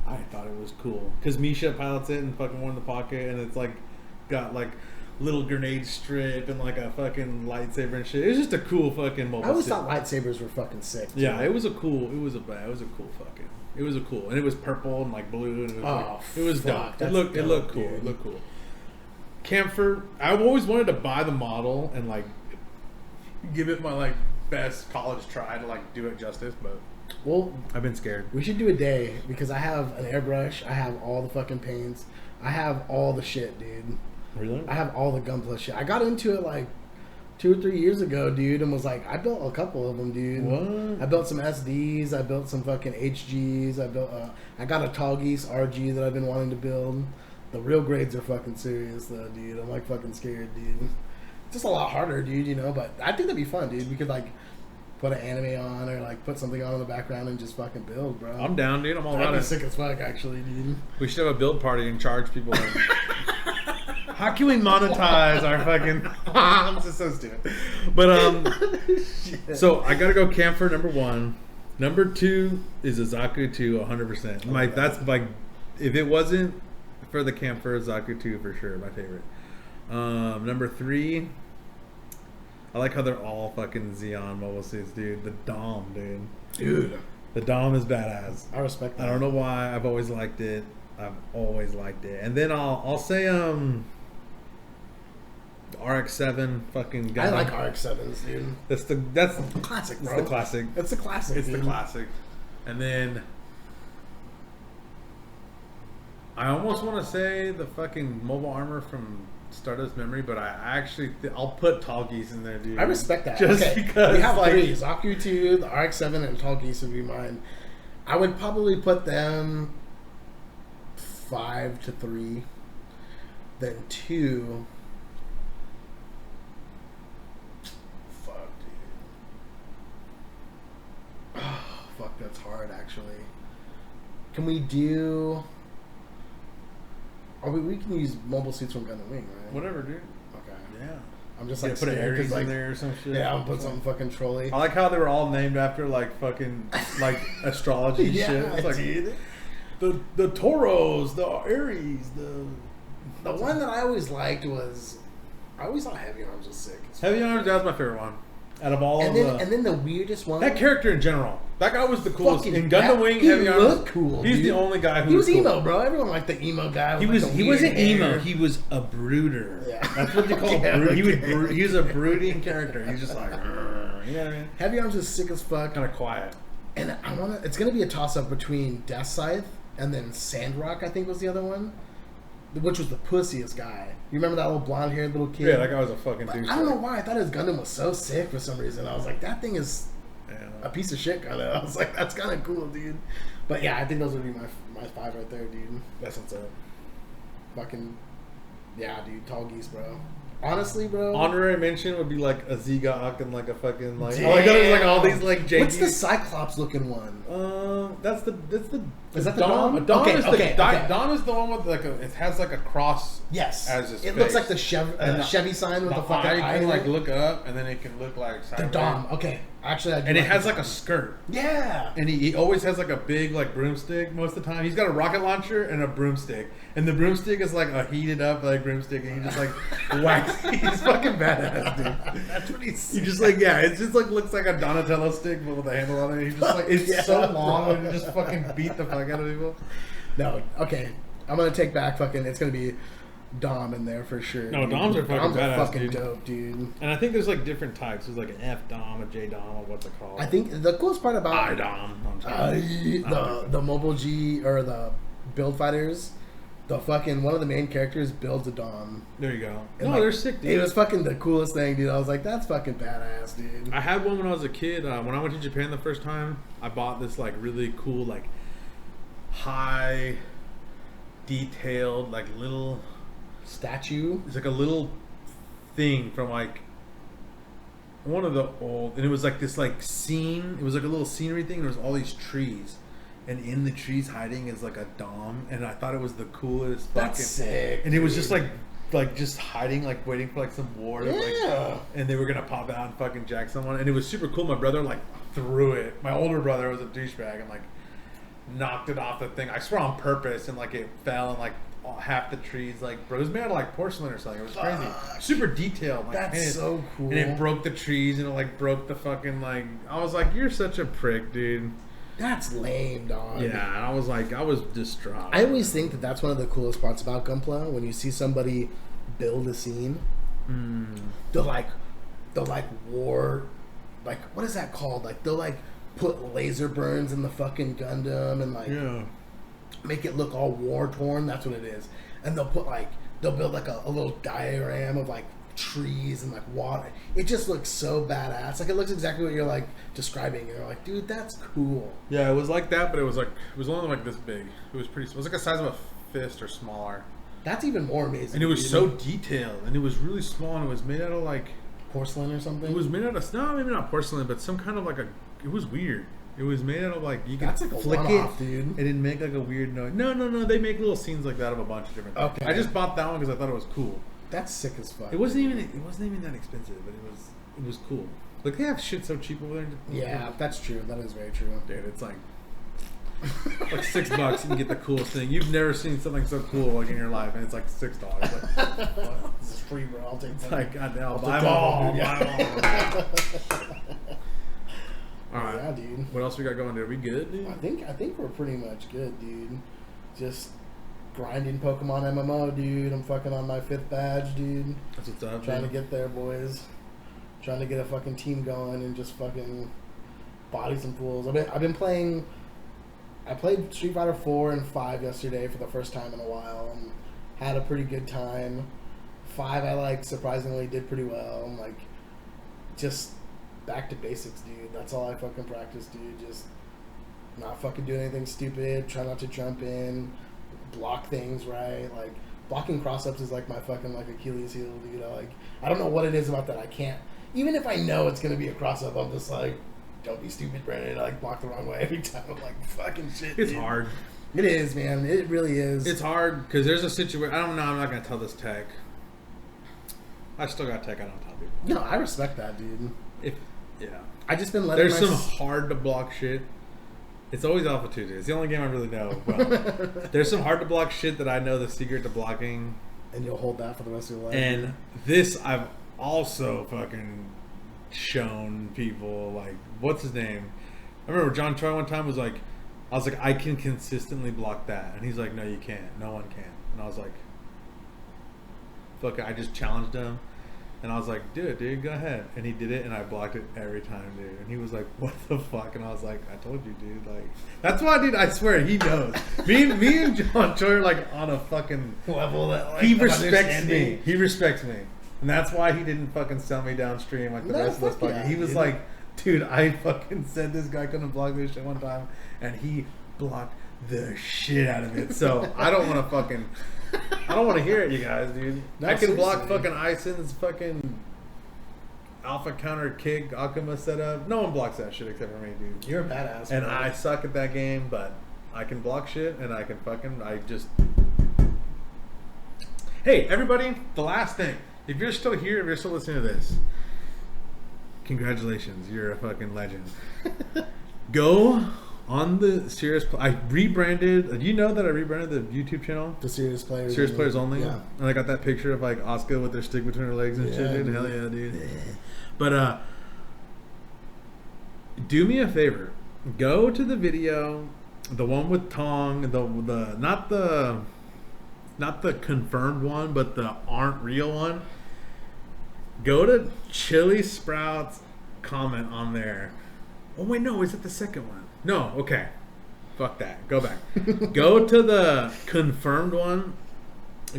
I thought it was cool because Misha pilots it and fucking one in the pocket, and it's like got like little grenade strip and like a fucking lightsaber and shit. It was just a cool fucking mobile. I always suit. thought lightsabers were fucking sick. Too. Yeah, it was a cool and it was purple and like blue and it was it was dope. It looked cool. Dude. It looked cool. Camphor, I've always wanted to buy the model and like give it my like best college try to like do it justice, but. Well, I've been scared. We should do a day because I have an airbrush. I have all the fucking paints. I have all the shit, dude. Really? I have all the Gunpla shit. I got into it like 2 or 3 years ago, dude, and was like, I built a couple of them, dude. What? I built some SDs. I built some fucking HGs. I got a Tall Geese RG that I've been wanting to build. The real grades are fucking serious, though, dude. I'm like fucking scared, dude. It's just a lot harder, dude, you know, but I think that'd be fun, dude. We could like put an anime on or like put something on in the background and just fucking build, bro. I'm down, dude. I'm all about That'd be it. sick as fuck, actually, dude. We should have a build party and charge people. Like, how can we monetize our fucking? I'm just so stupid. But so I gotta go Camphor number 1. Number 2 is a Zaku 2, 100%. Like that's like, if it wasn't for the Camphor, Zaku 2 for sure, my favorite. Number 3. I like how they're all fucking Xeon mobile suits, dude. The Dom, dude. Dude. The Dom is badass. I respect that. I don't know why. I've always liked it. And then I'll say RX-7 fucking gun. I like RX-7s, dude. That's the classic, It's bro. the classic. It's the classic. It's dude. the classic. And then I almost want to say the fucking mobile armor from Stardust Memory, but I'll put Tall Geese in there, dude. I respect that. Just okay. because we have like, 3. Zaku 2, the RX-7, and Tall Geese would be mine. I would probably put them 5 to 3. Then 2. Fuck, dude. Oh, fuck, that's hard, actually. Can we do... we can use mobile suits from Gun and Wing, right? whatever, dude. Okay. Yeah. I'm just Yeah, like put an scared 'cause, Ares like, in there or some shit. yeah, I'll put something fucking trolly. I like how they were all named after like fucking like astrology Yeah, shit. It's like dude. the Tauros, the Aries, The one that I always liked was, I always thought Heavy Arms was sick. Heavy Arms. That was my favorite one. Out of all And of then, and then the weirdest one. that character in general, that guy was the coolest Fucking- in Gundam Wing. he Heavy Arms, looked cool, He's dude. the only guy who He was cool. emo, bro. Everyone liked the emo guy. He with, was. like, the He weird wasn't hair. emo. He was a brooder. Yeah. That's what they call Yeah, brood. He was. okay. He was a brooding character. He's just like, you know what I mean? Heavy Arms is sick as fuck. Kind of quiet. And I wanna. It's gonna be a toss up between Death Scythe and then Sandrock. I think was the other one, which was the pussiest guy. You remember that little blonde haired little kid? Yeah, that guy was a fucking But douche. I don't know why I thought his Gundam was so sick for some reason. I was like, that thing is Yeah. a piece of shit, kind of. I was like, that's kind of cool, dude. But yeah, I think those would be my 5 right there, dude. That's what's up. Fucking yeah, dude. Tall Geese, bro. Honestly, bro. Honorary mention would be like a Zegok and like a fucking like. Damn. Oh my god, there's like all these like janky. What's the Cyclops looking one? That's the Is that the Dom? Dom Okay, is the okay, okay. Dom is the one with like it has like a cross. Yes. As his it face. looks like the And Chevy sign with the fucking eye eye. can in like it. look up and then it can look like The sideways. Dom. Okay. Actually, I do And it like has the like a Dom. skirt. Yeah. And he always has like a big like broomstick most of the time. He's got a rocket launcher and a broomstick. And the broomstick is like a heated up like broomstick and he just like whacks. He's fucking badass, dude. That's what he's. You just like it just like looks like a Donatello stick but with a handle on it. He just like it's Yeah, so long bro. and you just fucking beat the fuck out of people. No. Okay. I'm gonna take back fucking. It's gonna be Dom in there for sure. No, dude. Doms are fucking badass, fucking dude. dope, dude. And I think there's like different types. There's like an F Dom, a J Dom, or what's it called? I think the coolest part about I Dom. I'm sorry. the Mobile G or the build fighters, the fucking one of the main characters builds a Dom. There you go. And No, like, they're sick, dude. It was fucking the coolest thing, dude. I was like, that's fucking badass, dude. I had one when I was a kid. When I went to Japan the first time, I bought this like really cool, like high detailed, like little Statue. It's like a little thing from like one of the old, and it was like this like scene. It was like a little scenery thing. There was all these trees, and in the trees hiding is like a Dom, and I thought it was the coolest. That's sick. And it was just like just hiding, like waiting for like some war. Yeah. Like, and they were gonna pop out and fucking jack someone, and it was super cool. My brother like threw it. My older brother was a douchebag and like knocked it off the thing. I swear on purpose, and like it fell and like half the trees like bro. It was made out of like porcelain or something. It was crazy. Super detailed. Like, That's so cool. And it broke the trees and it like broke the fucking like. I was like, you're such a prick, dude. That's lame, dog. Yeah, and I was like, I was distraught. I always think that that's one of the coolest parts about Gunpla when you see somebody build a scene. They'll like war, like what is that called? Like they'll like put laser burns in the fucking Gundam and like make it look all war torn. That's what it is. And they'll build like a little diagram of like trees and like water. It just looks so badass. Like it looks exactly what you're like describing. And you're like, dude, that's cool. Yeah, it was like that, but it was only like this big. It was pretty. It was like the size of a fist or smaller. That's even more amazing. And it was so detailed, and it was really small, and it was made out of like porcelain or something. It was made out of maybe not porcelain, but some kind of like it was weird. It was made out of like you could like flick it, dude. And it'd make like a weird noise. No, they make little scenes like that of a bunch of different things. Okay. I just bought that one because I thought it was cool. That's sick as fuck. It wasn't even that expensive, but it was cool. Like they have shit so cheap over there. Yeah, that's true. That is very true. Dude, it's like $6 you can get the coolest thing. You've never seen something so cool like in your life, and it's like $6. Like, this is free, bro. I'll take it's that. like goddamn, buy I'll them all. Buy them all. All right. Yeah, dude. What else we got going there? We good, dude? I think we're pretty much good, dude. Just grinding Pokemon MMO, dude. I'm fucking on my 5th badge, dude. That's what's up. Trying to get there, boys. Trying to get a fucking team going and just fucking body some fools. I've been playing. I played Street Fighter 4 and 5 yesterday for the first time in a while and had a pretty good time. 5 I like surprisingly did pretty well. I'm like just back to basics, dude. That's all I fucking practice, dude. Just not fucking do anything stupid. Try not to jump in. Block things right. Like blocking cross-ups is like my fucking like Achilles heel, dude. I don't know what it is about that. I can't. Even if I know it's gonna be a cross-up, I'm just like, don't be stupid, Brandon. I like block the wrong way every time. I'm like, fucking shit. It's dude. hard. It is, man. It really is. It's hard because there's a situation. I don't know. I'm not gonna tell this tech. I still got tech. I don't tell people. No, I respect that, dude. I just been letting. There's some hard to block shit. It's always Alpha Tuesday. It's the only game I really know. But there's some hard to block shit that I know the secret to blocking. And you'll hold that for the rest of your life. And this I've also fucking shown people. Like, what's his name? I remember John Troy one time I was like, I can consistently block that. And he's like, no, you can't. No one can. And I was like, fuck it. I just challenged him. And I was like, do it, dude. Go ahead. And he did it, and I blocked it every time, dude. And he was like, what the fuck? And I was like, I told you, dude. Like, that's why, dude, I swear, he knows. Me and John Troy are, like, on a fucking level that, like, he respects me. He respects me. And that's why he didn't fucking sell me downstream like the rest of us fucking. He was like, dude, I fucking said this guy couldn't block this shit one time, and he blocked the shit out of it. So I don't want to hear it, you guys, dude. No, I can block seriously. fucking Isen's fucking alpha counter kick Akuma setup. No one blocks that shit except for me, dude. You're a badass. And bro. I suck at that game, but I can block shit, and I just. Hey, everybody! The last thing. If you're still here, if you're still listening to this, congratulations, you're a fucking legend. Go on the Serious. I rebranded. Do you know that I rebranded the YouTube channel? The Serious Players. Serious Players Only. Yeah. And I got that picture of like Asuka with their stick between her legs and Yeah, shit, dude. dude. Hell yeah, dude. But do me a favor. Go to the video, the one with Tong, the not the not the confirmed one, but the aren't real one, go to Chili Sprouts comment on there. Oh wait, no, is it the second one? No, okay. Fuck that. Go back. Go to the confirmed one.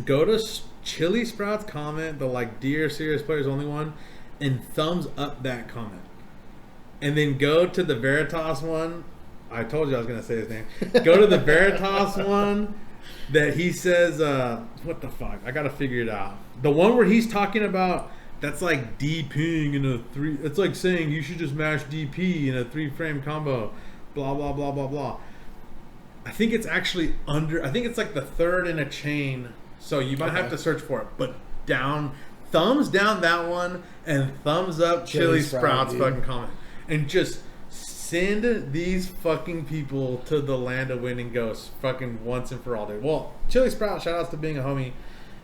Go to Chili Sprouts comment, the like Dear Serious Players Only one, and thumbs up that comment. And then go to the Veritas one. I told you I was going to say his name. Go to the Veritas one that he says, what the fuck? I got to figure it out. The one where he's talking about that's like DPing in a 3. It's like saying you should just mash DP in a 3-frame combo. Blah, blah, blah, blah, blah. I think it's actually I think it's like the third in a chain. So you might have to search for it. But thumbs down that one and thumbs up Chili Sprouts fucking comment. And just send these fucking people to the land of winning ghosts fucking once and for all, dude. Well, Chili Sprout, shout outs to being a homie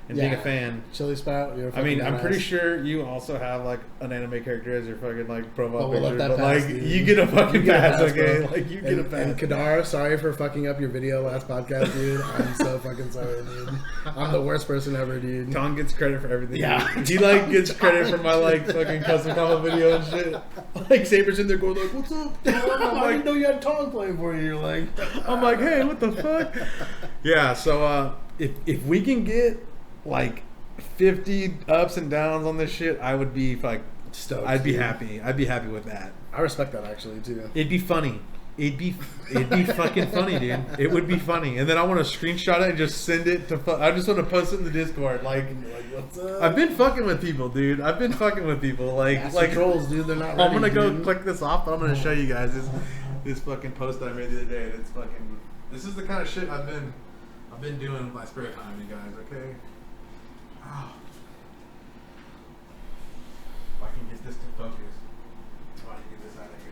and being a fan. Chili Sprout, you're a fucking I'm pretty sure you also have like an anime character as your fucking like profile picture, but like you get a fucking pass, okay? Bro. Like you get a pass. And Kadar, sorry for fucking up your video last podcast, dude. I'm so fucking sorry, dude. I'm the worst person ever, dude. Tom gets credit for everything. Yeah, he like gets credit for my like fucking custom combo video and shit. Like Saber's in there going like, "What's up?" I didn't know you had Tom playing for you. You're like, I'm like, "Hey, what the fuck?" Yeah. So if we can get like 50 ups and downs on this shit, I would be like stoked. I'd be happy. I'd be happy with that. I respect that actually too. It'd be funny. It'd be fucking funny, dude. It would be funny. And then I want to screenshot it and just send it to. I just want to post it in the Discord. Like what's up? I've been fucking with people, dude. I've been fucking with people. Like trolls, dude. They're not. I'm gonna ready, go click this off, but I'm gonna show you guys this fucking post I made the other day. It's fucking. This is the kind of shit I've been doing in my spare time, you guys. Okay. Oh. If I can get this to focus, I can get this out of here.